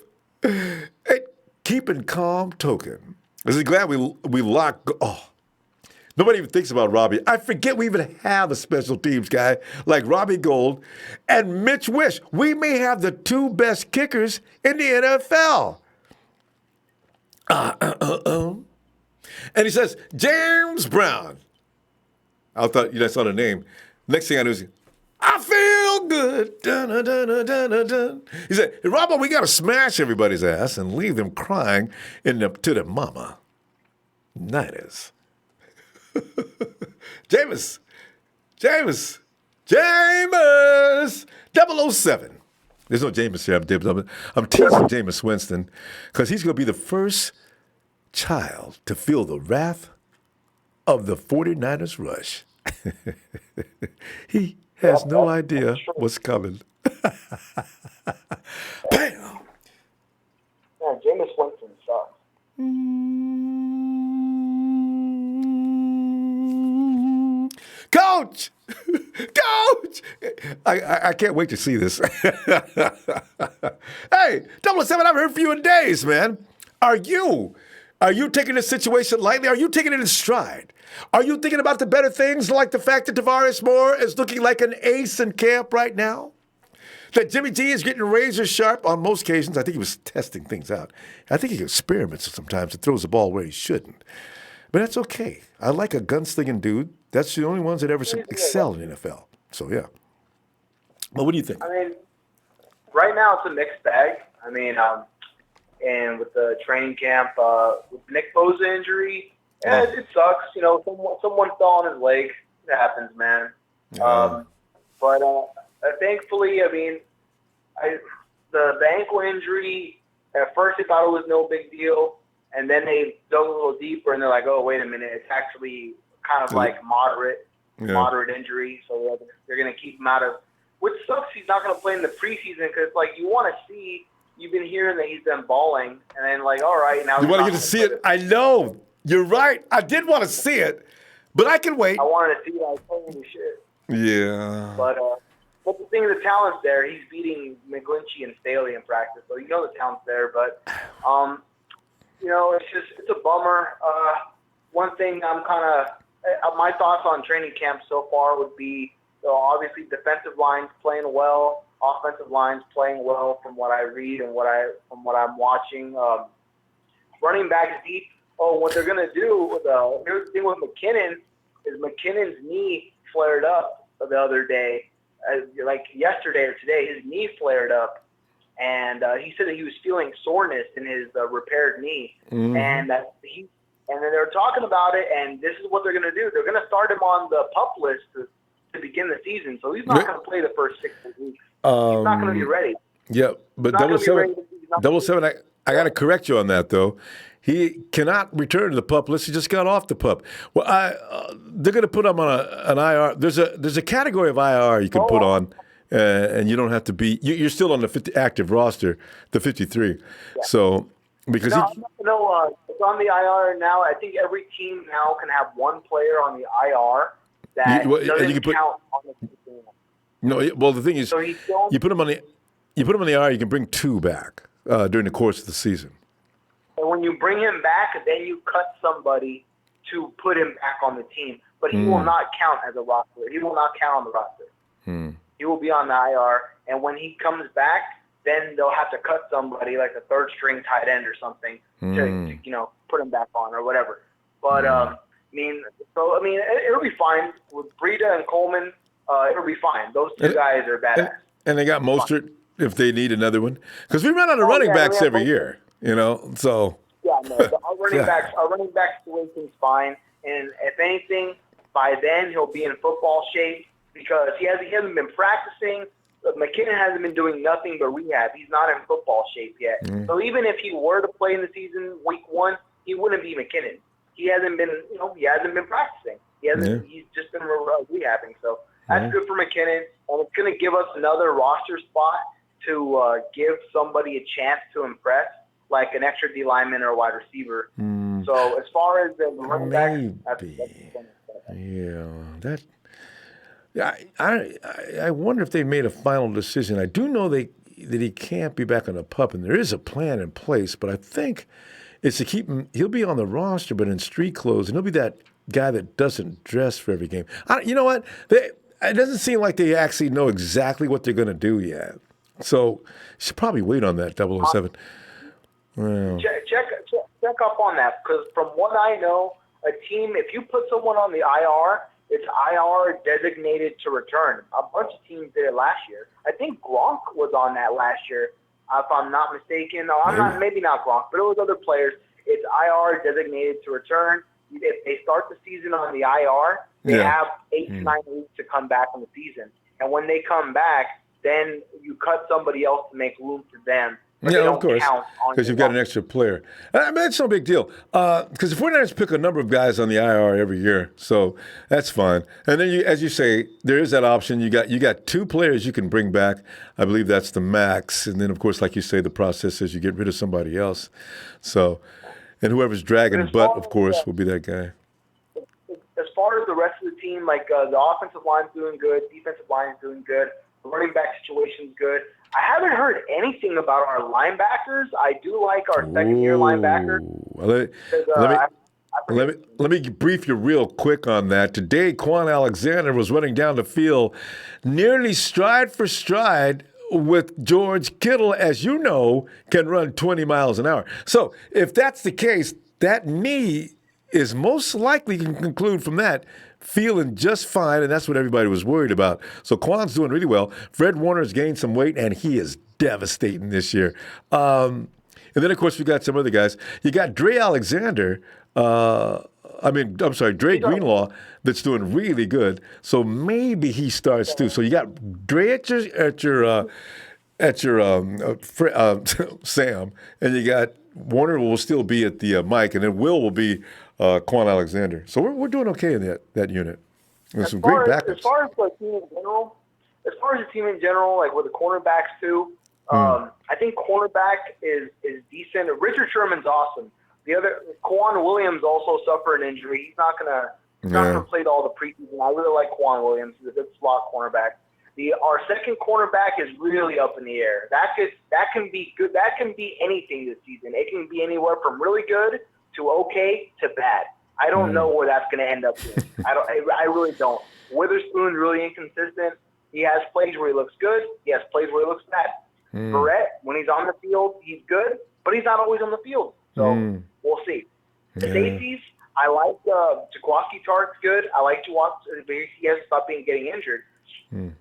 Hey, keeping calm token. Is he glad we locked? Nobody even thinks about Robbie. I forget we even have a special teams guy like Robbie Gould and Mitch Wish. We may have the 2 best kickers in the NFL. And he says, James Brown. I thought you saw the name. Next thing I knew is, I feel good. Dun, dun, dun, dun, dun, dun. He said, hey, Robbo, we got to smash everybody's ass and leave them crying to their mama. Niners. Jameis 007. There's no Jameis here. I'm teasing Jameis Winston because he's going to be the first child to feel the wrath of the 49ers rush. He has no idea what's coming. Bam!
Yeah, Jameis Winston sucks.
Coach! Coach! I can't wait to see this. Hey, 007, I haven't heard from you in days, man. Are you Are you taking this situation lightly? Are you taking it in stride? Are you thinking about the better things, like the fact that Tavares Moore is looking like an ace in camp right now? That Jimmy G is getting razor sharp on most occasions. I think he was testing things out. I think he experiments sometimes and throws the ball where he shouldn't. But that's okay. I like a gunslinging dude. That's the only ones that ever excel in the NFL. So, yeah. Well, what do you think?
I mean, right now it's a mixed bag. I mean, and with the training camp, with Nick Bosa injury, it sucks. You know, someone fell on his leg. It happens, man. But thankfully, I mean, the ankle injury, at first they thought it was no big deal, and then they dug a little deeper, and they're like, oh, wait a minute, it's actually kind of like moderate injury, so they're going to keep him out of, which sucks. He's not going to play in the preseason because, like, you want to see, you've been hearing that he's been balling, and then, like, all right, now
you want to get to see it? I know. You're right. I did want to see it, but I can wait.
I wanted to see that holy shit.
Yeah.
But the thing is, the talent's there. He's beating McGlinchey and Staley in practice, so you know the talent's there. But, you know, it's a bummer. One thing I'm kind of my thoughts on training camp so far would be, obviously defensive lines playing well, offensive lines playing well from what I read and from what I'm watching. Running backs deep. What they're gonna do? Here's the thing with McKinnon is McKinnon's knee flared up the other day, like yesterday or today. His knee flared up, and he said that he was feeling soreness in his repaired knee, and that and then they were talking about it, and this is what they're going to do. They're going to start him on the PUP list to begin the season. So he's not going to play the first 6 weeks. He's not going to be ready.
Yeah, but 007, I got to correct you on that, though. He cannot return to the PUP list. He just got off the PUP. Well, they're going to put him on an IR. There's a category of IR you can put on, and you don't have to be. You're still on the active roster, the 53. Yeah. So because
it's on the IR now. I think every team now can have one player on the IR that doesn't count on the team.
No, well the thing is, so you put him on the IR. You can bring 2 back during the course of the season.
And when you bring him back, then you cut somebody to put him back on the team. But he will not count as a roster. He will not count on the roster. He will be on the IR. And when he comes back, then they'll have to cut somebody like a third-string tight end or something to put him back on or whatever. But, it'll be fine. With Breida and Coleman, it'll be fine. Those 2 guys are badass.
And they got Mostert if they need another one. Because we run out of running backs every year. You know, so
our running back situation's fine, and if anything, by then he'll be in football shape because he hasn't been practicing. McKinnon hasn't been doing nothing but rehab. He's not in football shape yet. So even if he were to play in the season week 1, he wouldn't be McKinnon. He hasn't been practicing. He's just been rehabbing. So that's good for McKinnon, and it's going to give us another roster spot to give somebody a chance to impress, like an extra D lineman or a wide receiver. So as far as the running back,
I wonder if they made a final decision. I do know that he can't be back on the PUP, and there is a plan in place, but I think it's to keep him. He'll be on the roster, but in street clothes, and he'll be that guy that doesn't dress for every game. You know what? It doesn't seem like they actually know exactly what they're going to do yet. So you should probably wait on that, 007. Well.
Check up on that, because from what I know, a team, if you put someone on the IR, it's IR designated to return. A bunch of teams did it last year. I think Gronk was on that last year, if I'm not mistaken. No, maybe not Gronk, but it was other players. It's IR designated to return. If they start the season on the IR, they have 8 to 9 weeks to come back on the season. And when they come back, then you cut somebody else to make room for them.
Yeah, of course, because you've got an extra player. I mean, it's no big deal. Because the 49ers pick a number of guys on the IR every year, so that's fine. And then, as you say, there is that option. You got 2 players you can bring back. I believe that's the max. And then, of course, like you say, the process is you get rid of somebody else. So, and whoever's dragging butt, of course, will be that guy.
As far as the rest of the team, like the offensive line's doing good, defensive line's doing good, the running back situation's good. I haven't heard anything about our linebackers. I do like our second-year linebacker.
Well, let me brief you real quick on that. Today, Quan Alexander was running down the field nearly stride for stride with George Kittle, as you know, can run 20 miles an hour. So if that's the case, that knee is most likely, you can conclude from that, feeling just fine, and that's what everybody was worried about. So Quan's doing really well. Fred Warner's gained some weight, and he is devastating this year. And then, of course, we got some other guys. You got Dre Alexander. Dre Greenlaw, that's doing really good. So maybe he starts too. So you got Dre at your Sam, and you got Warner will still be at the Mike, and then Will be Quan Alexander. So we're doing okay in that unit. There's some great backups.
As far as the team in general, like with the cornerbacks too, I think cornerback is decent. Richard Sherman's awesome. The other, Quan Williams also suffered an injury. He's not gonna play all the preseason. I really like Quan Williams. He's a good slot cornerback. Our second cornerback is really up in the air. That can be good. That can be anything this season. It can be anywhere from really good to okay to bad. I don't know where that's going to end up being. I really don't. Witherspoon's really inconsistent. He has plays where he looks good. He has plays where he looks bad. Verrett, when he's on the field, he's good, but he's not always on the field. So we'll see. The safeties, I like Jaquaski Tartt's good. I like Jaquaski, but he has to stop getting injured.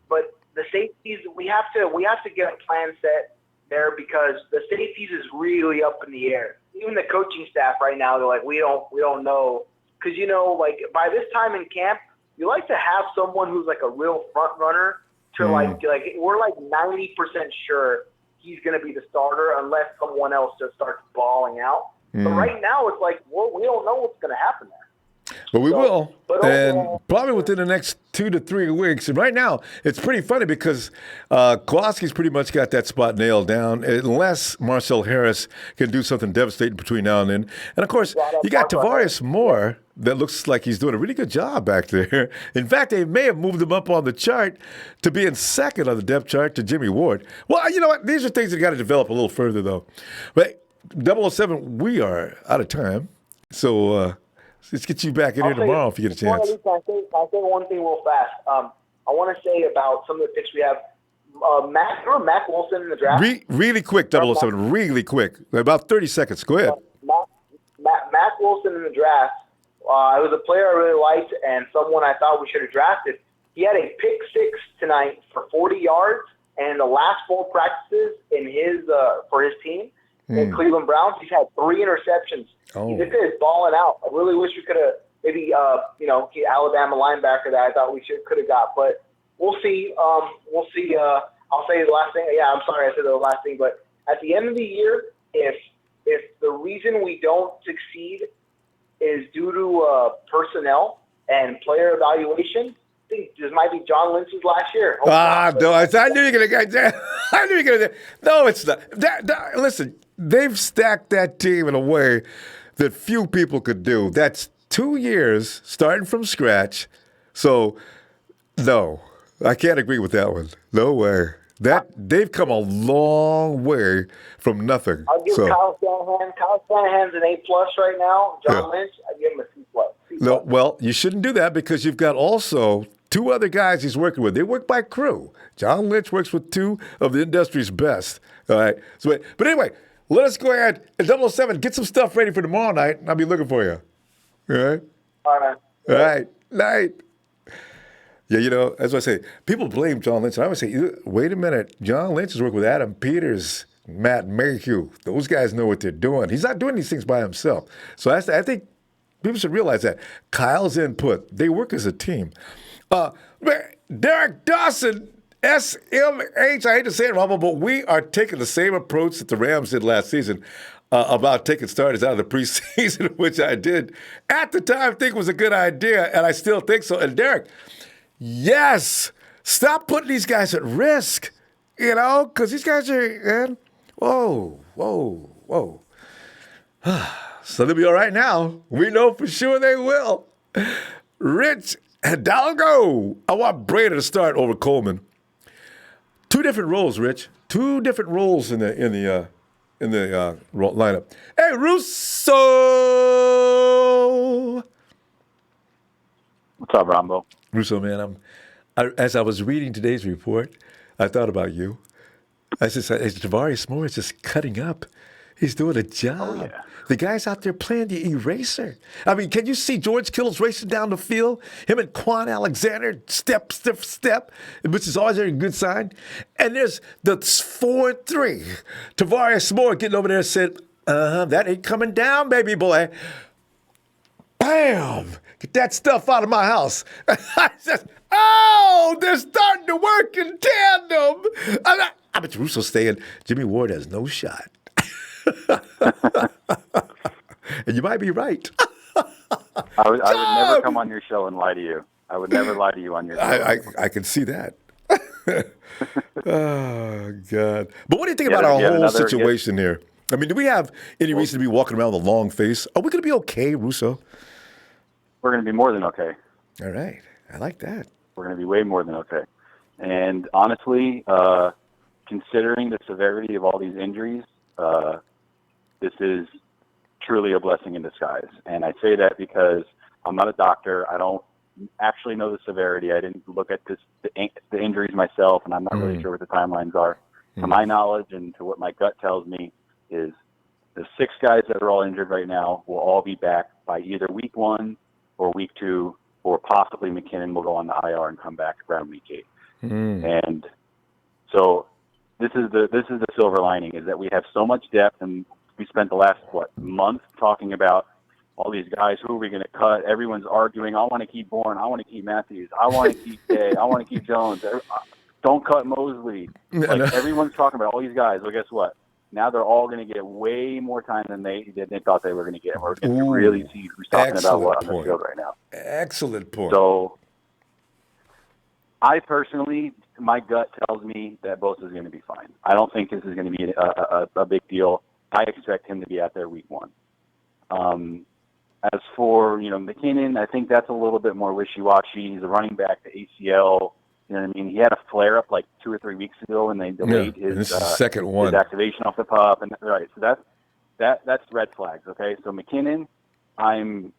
But the safeties, we have to get a plan set there because the safeties is really up in the air. Even the coaching staff right now, they're like, we don't know, because like by this time in camp, you like to have someone who's like a real front runner to like we're like 90% sure he's going to be the starter unless someone else just starts balling out. But right now, it's like we don't know what's going to happen there.
But we will, and probably within the next 2 to 3 weeks. And right now, it's pretty funny because Kowalski's pretty much got that spot nailed down, unless Marcel Harris can do something devastating between now and then. And, of course, you got Tavarius Moore that looks like he's doing a really good job back there. In fact, they may have moved him up on the chart to being second on the depth chart to Jimmy Ward. Well, you know what? These are things that got to develop a little further, though. But 007, we are out of time. So let's get you back in here tomorrow if you get a chance.
I'll say one thing real fast. I want to say about some of the picks we have. Remember Mac Wilson in the draft?
Really quick, 007, really quick. About 30 seconds. Go ahead.
Mac Wilson in the draft. It was a player I really liked and someone I thought we should have drafted. He had a pick six tonight for 40 yards, and the last 4 practices in his for his team in Cleveland Browns, he's had 3 interceptions. This is balling out. I really wish we could have maybe Alabama linebacker that I thought we could have got, but we'll see. We'll see. I'll say the last thing. Yeah, I'm sorry I said the last thing, but at the end of the year, if the reason we don't succeed is due to personnel and player evaluation, I think this might be John Lynch's last year.
No, I knew you were going to. I knew you were going to. No, it's not. Listen, they've stacked that team in a way that few people could do. That's 2 years starting from scratch. So, no, I can't agree with that one. No way. They've come a long way from nothing.
I'll give Kyle Shanahan. Kyle Shanahan's an A+ right now. John Lynch, I give him a C+.
No, well, you shouldn't do that because you've got also 2 other guys he's working with. They work by crew. John Lynch works with 2 of the industry's best. All right. So, but anyway, let us go ahead and 007, get some stuff ready for tomorrow night, and I'll be looking for you. All right?
All right.
All right. Night. Yeah, as I say, people blame John Lynch. And I always say, wait a minute. John Lynch is working with Adam Peters, Matt Mayhew. Those guys know what they're doing. He's not doing these things by himself. So I think people should realize that. Kyle's input, they work as a team. Derek Dawson, SMH, I hate to say it, Ronbo, but we are taking the same approach that the Rams did last season about taking starters out of the preseason, which I did at the time think was a good idea, and I still think so. And Derek, yes, stop putting these guys at risk, because these guys are, whoa. So they'll be all right now. We know for sure they will. Rich Hidalgo. I want Brady to start over Coleman. 2 different roles, Rich. 2 different roles in the in the lineup. Hey, Russo!
What's up, Ronbo?
Russo, man, as I was reading today's report, I thought about you. I said, Tavares Moore is just cutting up. He's doing a job.
Oh, yeah.
The guy's out there playing the eraser. I mean, can you see George Kittle's racing down the field? Him and Quan Alexander, step, which is always a good sign. And there's the 4-3. Tavares Moore getting over there and said, that ain't coming down, baby boy. Bam! Get that stuff out of my house. I said, oh, they're starting to work in tandem. I bet Russo's saying Jimmy Ward has no shot. And you might be right.
I would never come on your show and lie to you. I would never lie to you on your show.
I can see that. Oh, God. But what do you think about our whole situation here? I mean, do we have any reason to be walking around with a long face? Are we going to be okay, Russo?
We're going to be more than okay.
All right. I like that.
We're going to be way more than okay. And honestly, considering the severity of all these injuries, this is truly a blessing in disguise. And I say that because I'm not a doctor. I don't actually know the severity. I didn't look at the injuries myself, and I'm not really sure what the timelines are. To my knowledge and to what my gut tells me is the 6 guys that are all injured right now will all be back by either week 1 or week 2, or possibly McKinnon will go on the IR and come back around week 8. And so this is the silver lining, is that we have so much depth, and we spent the last month talking about all these guys. Who are we going to cut? Everyone's arguing. I want to keep Bourne. I want to keep Matthews. I want to keep Day. I want to keep Jones. Don't cut Mosley. Everyone's talking about all these guys. Well, guess what? Now they're all going to get way more time than they thought they were going to get. We're going to really see who's talking about what on the field right now.
Excellent point.
So I personally, my gut tells me that Bosa is going to be fine. I don't think this is going to be a big deal. I expect him to be out there week 1. As for, McKinnon, I think that's a little bit more wishy-washy. He's a running back to ACL. You know what I mean? He had a flare-up like 2 or 3 weeks ago, and they delayed his
second one.
His activation off the pup. And right, so that's red flags. Okay, so McKinnon, I'm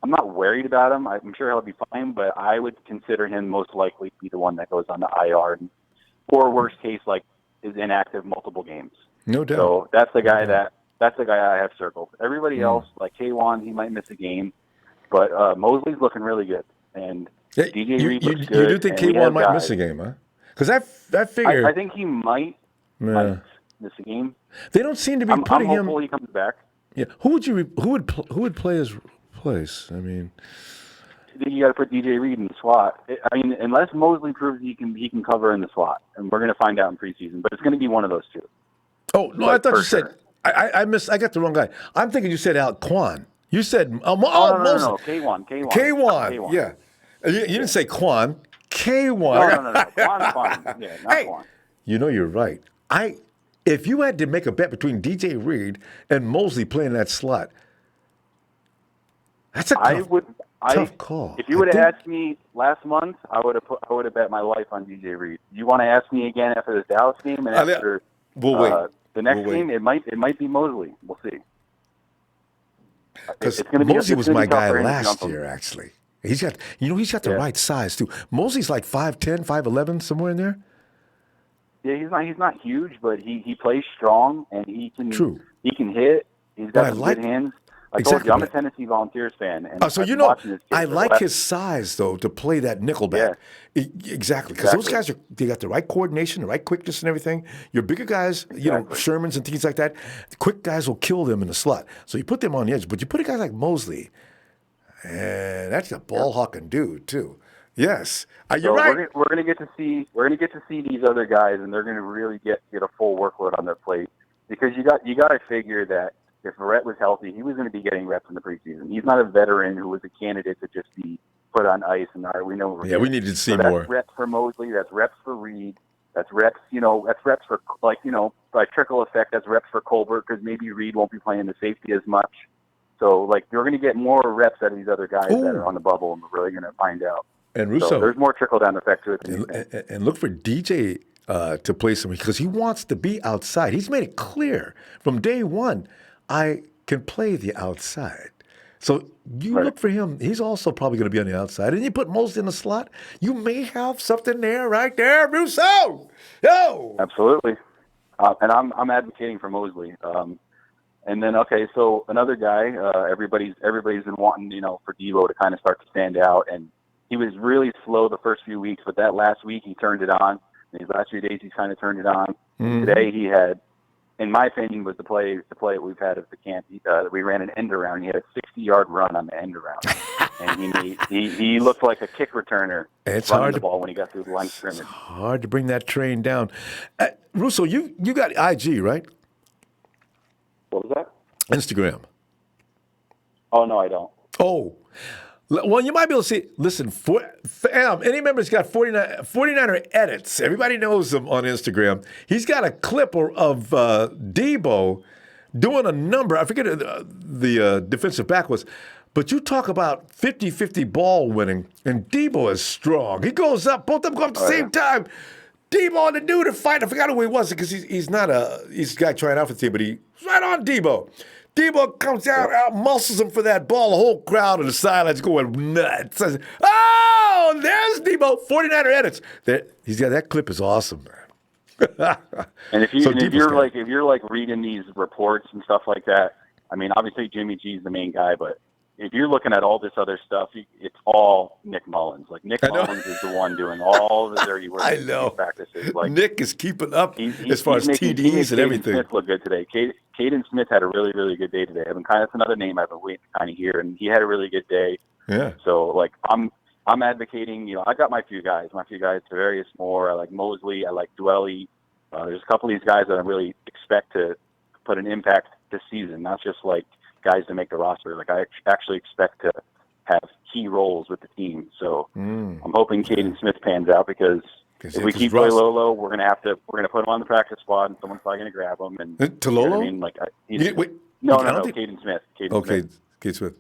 not worried about him. I'm sure he'll be fine, but I would consider him most likely to be the one that goes on the IR, or worst case, like is inactive multiple games.
No doubt.
So that's the guy that's the guy I have circled. Everybody else, like K1, he might miss a game, but Mosley's looking really good, and DJ Reed looks good.
You do think K1 might miss a game, huh? Because I figure
I think he might miss a game.
They don't seem to be putting
I'm
him.
hopeful he comes back.
Yeah, who would play his place? I mean,
you got to put DJ Reed in the slot. I mean, unless Mosley proves he can cover in the slot, and we're going to find out in preseason. But it's going to be one of those two.
Oh no, I thought you said I missed. I got the wrong guy. I'm thinking you said Quan. You said
no, K1.
Yeah, you didn't say Quan. K1.
No. Quan's fine. Yeah, not Quan.
You know you're right. If you had to make a bet between DJ Reed and Mosley playing that slot, that's a tough call.
If you would have asked me last month, I would have bet my life on DJ Reed. You want to ask me again after this Dallas game and after the next game? It might be Mosley. We'll see.
Because Mosley was my guy last year, actually. He's got the right size too. Mosley's like 5'10", 5'11", somewhere in there.
Yeah, he's not huge, but he plays strong and he can hit. He's got some good hands. I told you, I'm a Tennessee Volunteers fan. And
so I like his size though to play that nickelback. Yeah. Exactly, because those guys they got the right coordination, the right quickness, and everything. Your bigger guys, Shermans and things like that. The quick guys will kill them in the slot. So you put them on the edge, but you put a guy like Mosley, and that's a ball hawking dude too. Yes, you're right.
We're gonna get to see these other guys, and they're gonna really get a full workload on their plate, because you got to figure that if Verrett was healthy, he was going to be getting reps in the preseason. He's not a veteran who was a candidate to just be put on ice. And we know.
We need to see more.
That's reps for Mosley. That's reps for Reed. That's reps. That's reps for by trickle effect. That's reps for Colbert, because maybe Reed won't be playing the safety as much. So you're going to get more reps out of these other guys that are on the bubble, and we're really going to find out.
And Russo,
so there's more trickle down effect to it.
And look for DJ to play some because he wants to be outside. He's made it clear from day one, I can play the outside. So you look for him. He's also probably going to be on the outside. And you put Mosley in the slot, you may have something there, right there, Russo. Yo!
Absolutely. And I'm advocating for Mosley. And then, okay, so another guy, everybody's been wanting, for Deebo to kind of start to stand out. And he was really slow the first few weeks, but that last week he turned it on. And these last few days he's kind of turned it on. Mm-hmm. Today he had, in my opinion, was the play we've had at the camp. We ran an end around. He had a 60-yard run on the end around, and he looked like a kick returner.
It's
running
hard
the ball when he got through the line of scrimmage.
It's hard to bring that train down. Russo, you got IG, right?
What was that?
Instagram.
Oh no, I don't.
Oh. Well, you might be able to see. Listen, any member's got 49er edits. Everybody knows him on Instagram. He's got a clip of Deebo doing a number. I forget the defensive back was. But you talk about 50-50 ball winning, and Deebo is strong. He goes up. Both of them go up at the same time. Deebo and the dude to fight. I forgot who he was because he's not he's a guy trying out for the team, but he's right on Deebo. Deebo comes out muscles him for that ball. The whole crowd on the sidelines going nuts. Oh, there's Deebo. 49er edits. He's got that clip is awesome, man.
And if you're like reading these reports and stuff like that, I mean, obviously Jimmy G's the main guy, but if you're looking at all this other stuff, it's all Nick Mullins. Like Nick Mullins is the one doing all the dirty work.
I know.
Practices. Like
Nick is keeping up as far as TDs and everything.
Smith looked good today. Caden Smith had a really, really good day today. That's another name I've been waiting to kind of hear, and he had a really good day.
Yeah.
So like I'm advocating. I got my few guys. Tavarius Moore. I like Mosley. I like Dwelly. There's a couple of these guys that I really expect to put an impact this season, not just like guys to make the roster. Like I actually expect to have key roles with the team. So I'm hoping Caden Smith pans out because if we keep Roy Lolo, we're gonna put him on the practice squad, and someone's probably gonna grab him. And
to Lolo?
You know what I mean, like
no,
Caden Smith.
Caden Smith.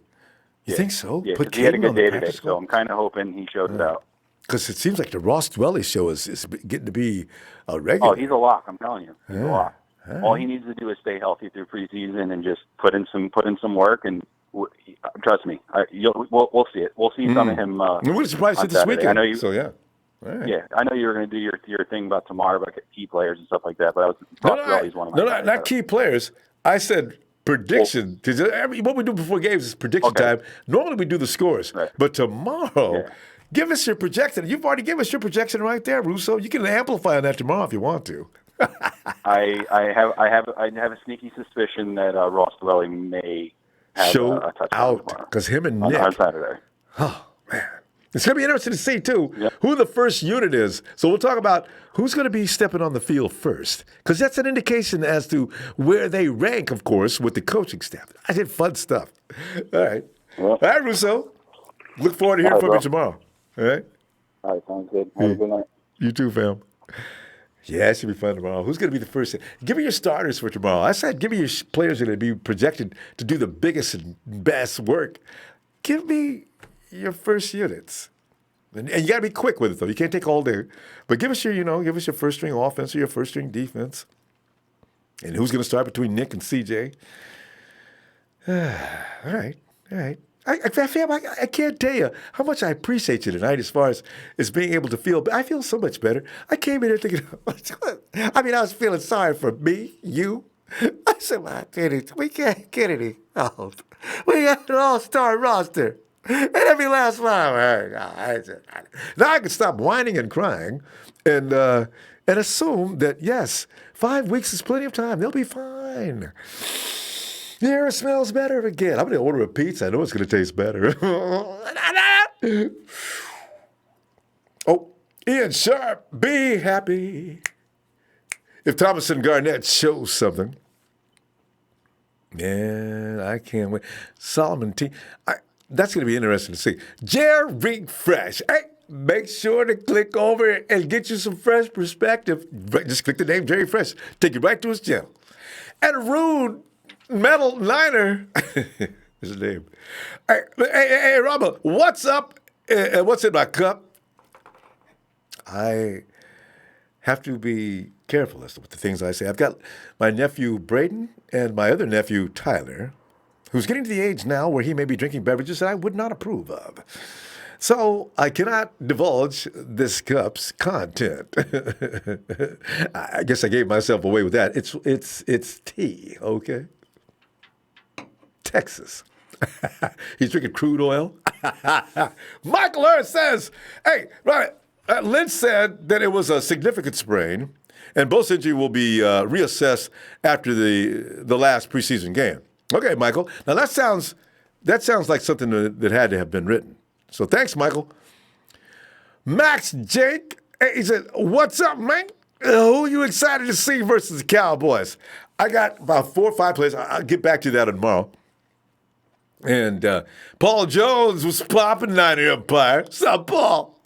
You think so?
Yeah,
put
he had a
Caden
good
on the
day
practice
today,
squad?
so I'm kind of hoping he shows it out.
Because it seems like the Ross Dwelly show is getting to be a regular.
Oh, he's a lock. I'm telling you, he's a lock. All he needs to do is stay healthy through preseason and just put in some work. And trust me, we'll see it. We'll see some of him.
We're surprised this weekend.
I know you.
So yeah. All right.
Yeah, I know you were going to do your thing about tomorrow about key players and stuff like that. But he's one of my guys.
Not key players. I said prediction. What we do before games is prediction time. Normally we do the scores, but tomorrow. Yeah. Give us your projection. You've already given us your projection right there, Russo. You can amplify on that tomorrow if you want to.
I have a sneaky suspicion that Ross Dwelly may have a touchdown tomorrow.
Because him and Nick
on Saturday.
Oh man, it's going to be interesting to see too who the first unit is. So we'll talk about who's going to be stepping on the field first, because that's an indication as to where they rank, of course, with the coaching staff. I did fun stuff. All right, all right, Russo. Look forward to hearing from you tomorrow. All right.
All right, sounds good. Have a good night.
You too, fam. Yeah, it should be fun tomorrow. Who's going to be the first? Give me your starters for tomorrow. I said give me your players that are going to be projected to do the biggest and best work. Give me your first units. And you got to be quick with it, though. You can't take all day. But give us your first string offense or your first string defense. And who's going to start between Nick and CJ? All right. I can't tell you how much I appreciate you tonight as far as being able to feel. I feel so much better. I came in here thinking, I was feeling sorry for me, you. I said, well, we can't get any out. We got an all-star roster. And every last one. Now I can stop whining and crying and assume that, yes, 5 weeks is plenty of time. They'll be fine. The air smells better again. I'm going to order a pizza. I know it's going to taste better. Oh, Ian Sharp, be happy. If Thomas and Garnett show something, man, I can't wait. Solomon T. That's going to be interesting to see. Jerick Fresh. Hey, make sure to click over and get you some fresh perspective. Just click the name Jerry Fresh. Take you right to his channel. And Rude Metal Niner is his name. Hey, Ronbo, what's up? What's in my cup? I have to be careful as to what the things I say. I've got my nephew Braden and my other nephew Tyler, who's getting to the age now where he may be drinking beverages that I would not approve of. So I cannot divulge this cup's content. I guess I gave myself away with that. It's tea, okay? Texas. He's drinking crude oil. Michael Earth says, hey, right, Lynch said that it was a significant sprain, and Bosa injury will be reassessed after the last preseason game. Okay, Michael. Now that sounds like something that had to have been written. So thanks, Michael. Max Jake, he said, what's up, man? Who are you excited to see versus the Cowboys? I got about 4 or 5 players. I'll get back to that tomorrow. And Paul Jones was popping Niner Empire. What's up, Paul?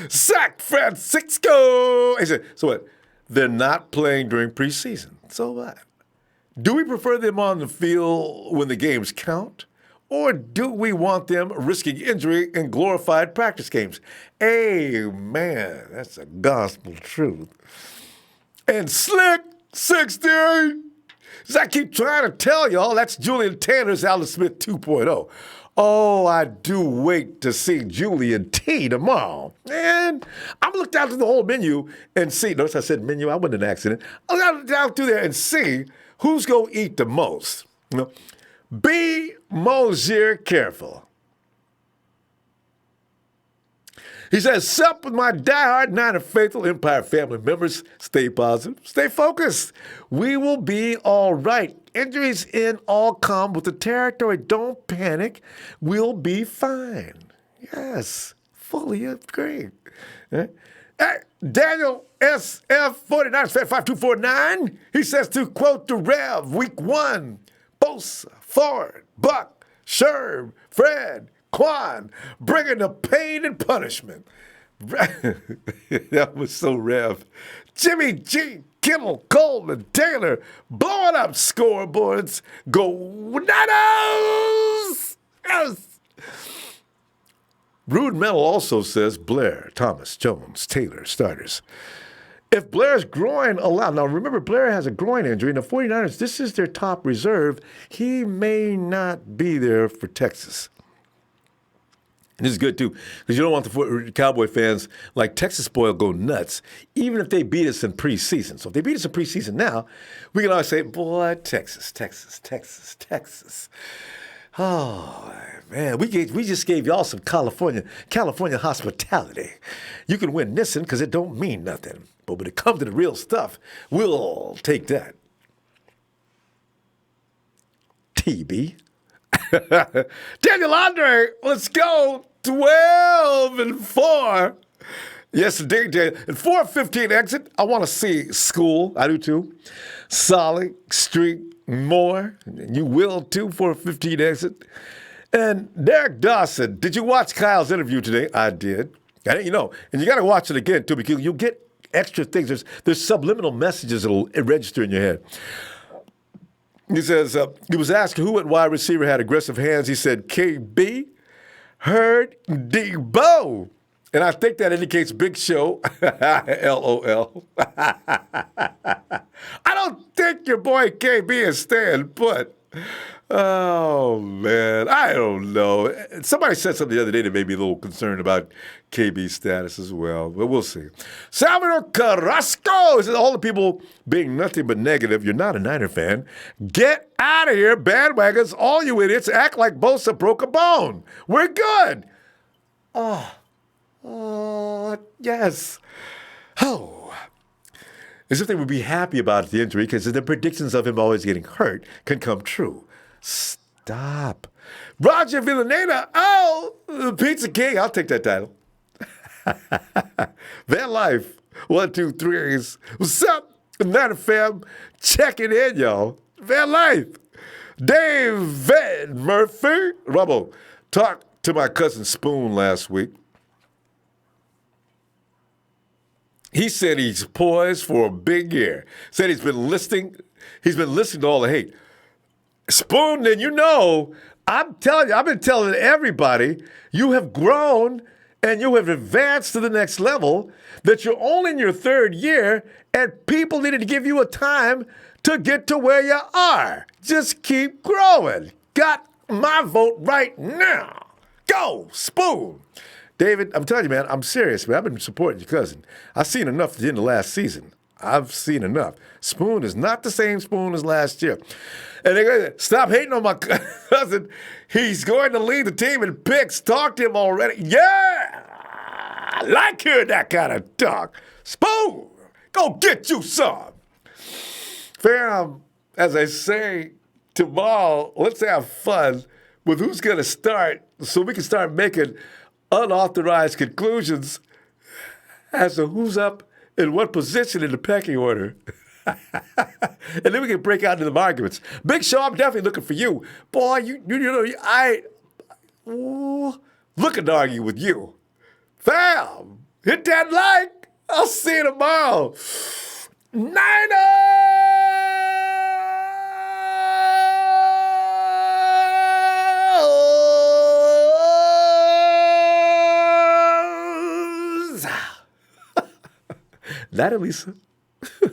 San Francisco. He said, so what? They're not playing during preseason. So what? Do we prefer them on the field when the games count? Or do we want them risking injury in glorified practice games? Amen. That's a gospel truth. And Slick 16. As I keep trying to tell y'all, that's Julian Tanner's Allen Smith 2.0. Oh, I do wait to see Julian T tomorrow. And I'm going to look down through the whole menu and see. Notice I said menu. I wasn't an accident. I'm going to look down through there and see who's going to eat the most. You know? Be Mosier careful. He says, sup with my diehard Niner faithful Empire family members. Stay positive. Stay focused. We will be all right. Injuries in all come with the territory. Don't panic. We'll be fine. Yes, fully agree. Hey, Daniel SF49, 5249, he says to quote the Rev, week 1, Bosa, Ford, Buck, Sherm, Fred, Quan, bringing the pain and punishment. That was so Rev. Jimmy G, Kittle, Coleman, Taylor, blowing up scoreboards. Go Niners! Yes! Rude Metal also says Blair, Thomas, Jones, Taylor, starters. If Blair's groin allowed, now remember Blair has a groin injury, and the 49ers, this is their top reserve. He may not be there for Texas. And this is good, too, because you don't want the Cowboy fans like Texas boy go nuts, even if they beat us in preseason. So if they beat us in preseason now, we can always say, boy, Texas, Texas, Texas, Texas. Oh, man, we just gave y'all some California hospitality. You can win this because it don't mean nothing. But when it comes to the real stuff, we'll take that. TB. Daniel Andre, let's go. 12-4. Yes, indeed, Daniel. And 4-15 exit. I want to see School. I do too. Solid, Street, more. You will too, 4-15 exit. And Derek Dawson, did you watch Kyle's interview today? I did. And you know, and you got to watch it again too because you'll get extra things. There's subliminal messages that'll register in your head. He says, he was asked who at wide receiver had aggressive hands. He said, KB, Hurd, Debo. And I think that indicates Big Show. LOL. I don't think your boy KB is staying put. Oh, man. I don't know. Somebody said something the other day that made me a little concerned about KB's status as well. But we'll see. Salvador Carrasco says, all the people being nothing but negative, you're not a Niner fan. Get out of here, bandwagons. All you idiots act like Bosa broke a bone. We're good. Oh, yes. Oh. As if they would be happy about the injury because the predictions of him always getting hurt can come true. Stop. Roger Villaneda. Oh, the Pizza King. I'll take that title. Van Life. 1, 2, 3. What's up? Niner fam. Checking in, y'all. Van Life. David Murphy. Ronbo, talked to my cousin Spoon last week. He said he's poised for a big year. Said he's been listening to all the hate. Spoon, then you know, I'm telling you, I've been telling everybody, you have grown and you have advanced to the next level, that you're only in your third year, and people needed to give you a time to get to where you are. Just keep growing. Got my vote right now. Go, Spoon. David, I'm telling you, man, I'm serious, man. I've been supporting your cousin. I've seen enough at the end of last season. I've seen enough. Spoon is not the same Spoon as last year. And they go, stop hating on my cousin. He's going to lead the team in picks. Talk to him already. Yeah! I like hearing that kind of talk. Spoon, go get you some. Fam, as I say, tomorrow, let's have fun with who's going to start so we can start making unauthorized conclusions as to who's up in what position in the pecking order. And then we can break out into the arguments. Big Show, I'm definitely looking for you. Boy, looking to argue with you. Fam, hit that like. I'll see you tomorrow. Niners! Night, Elisa.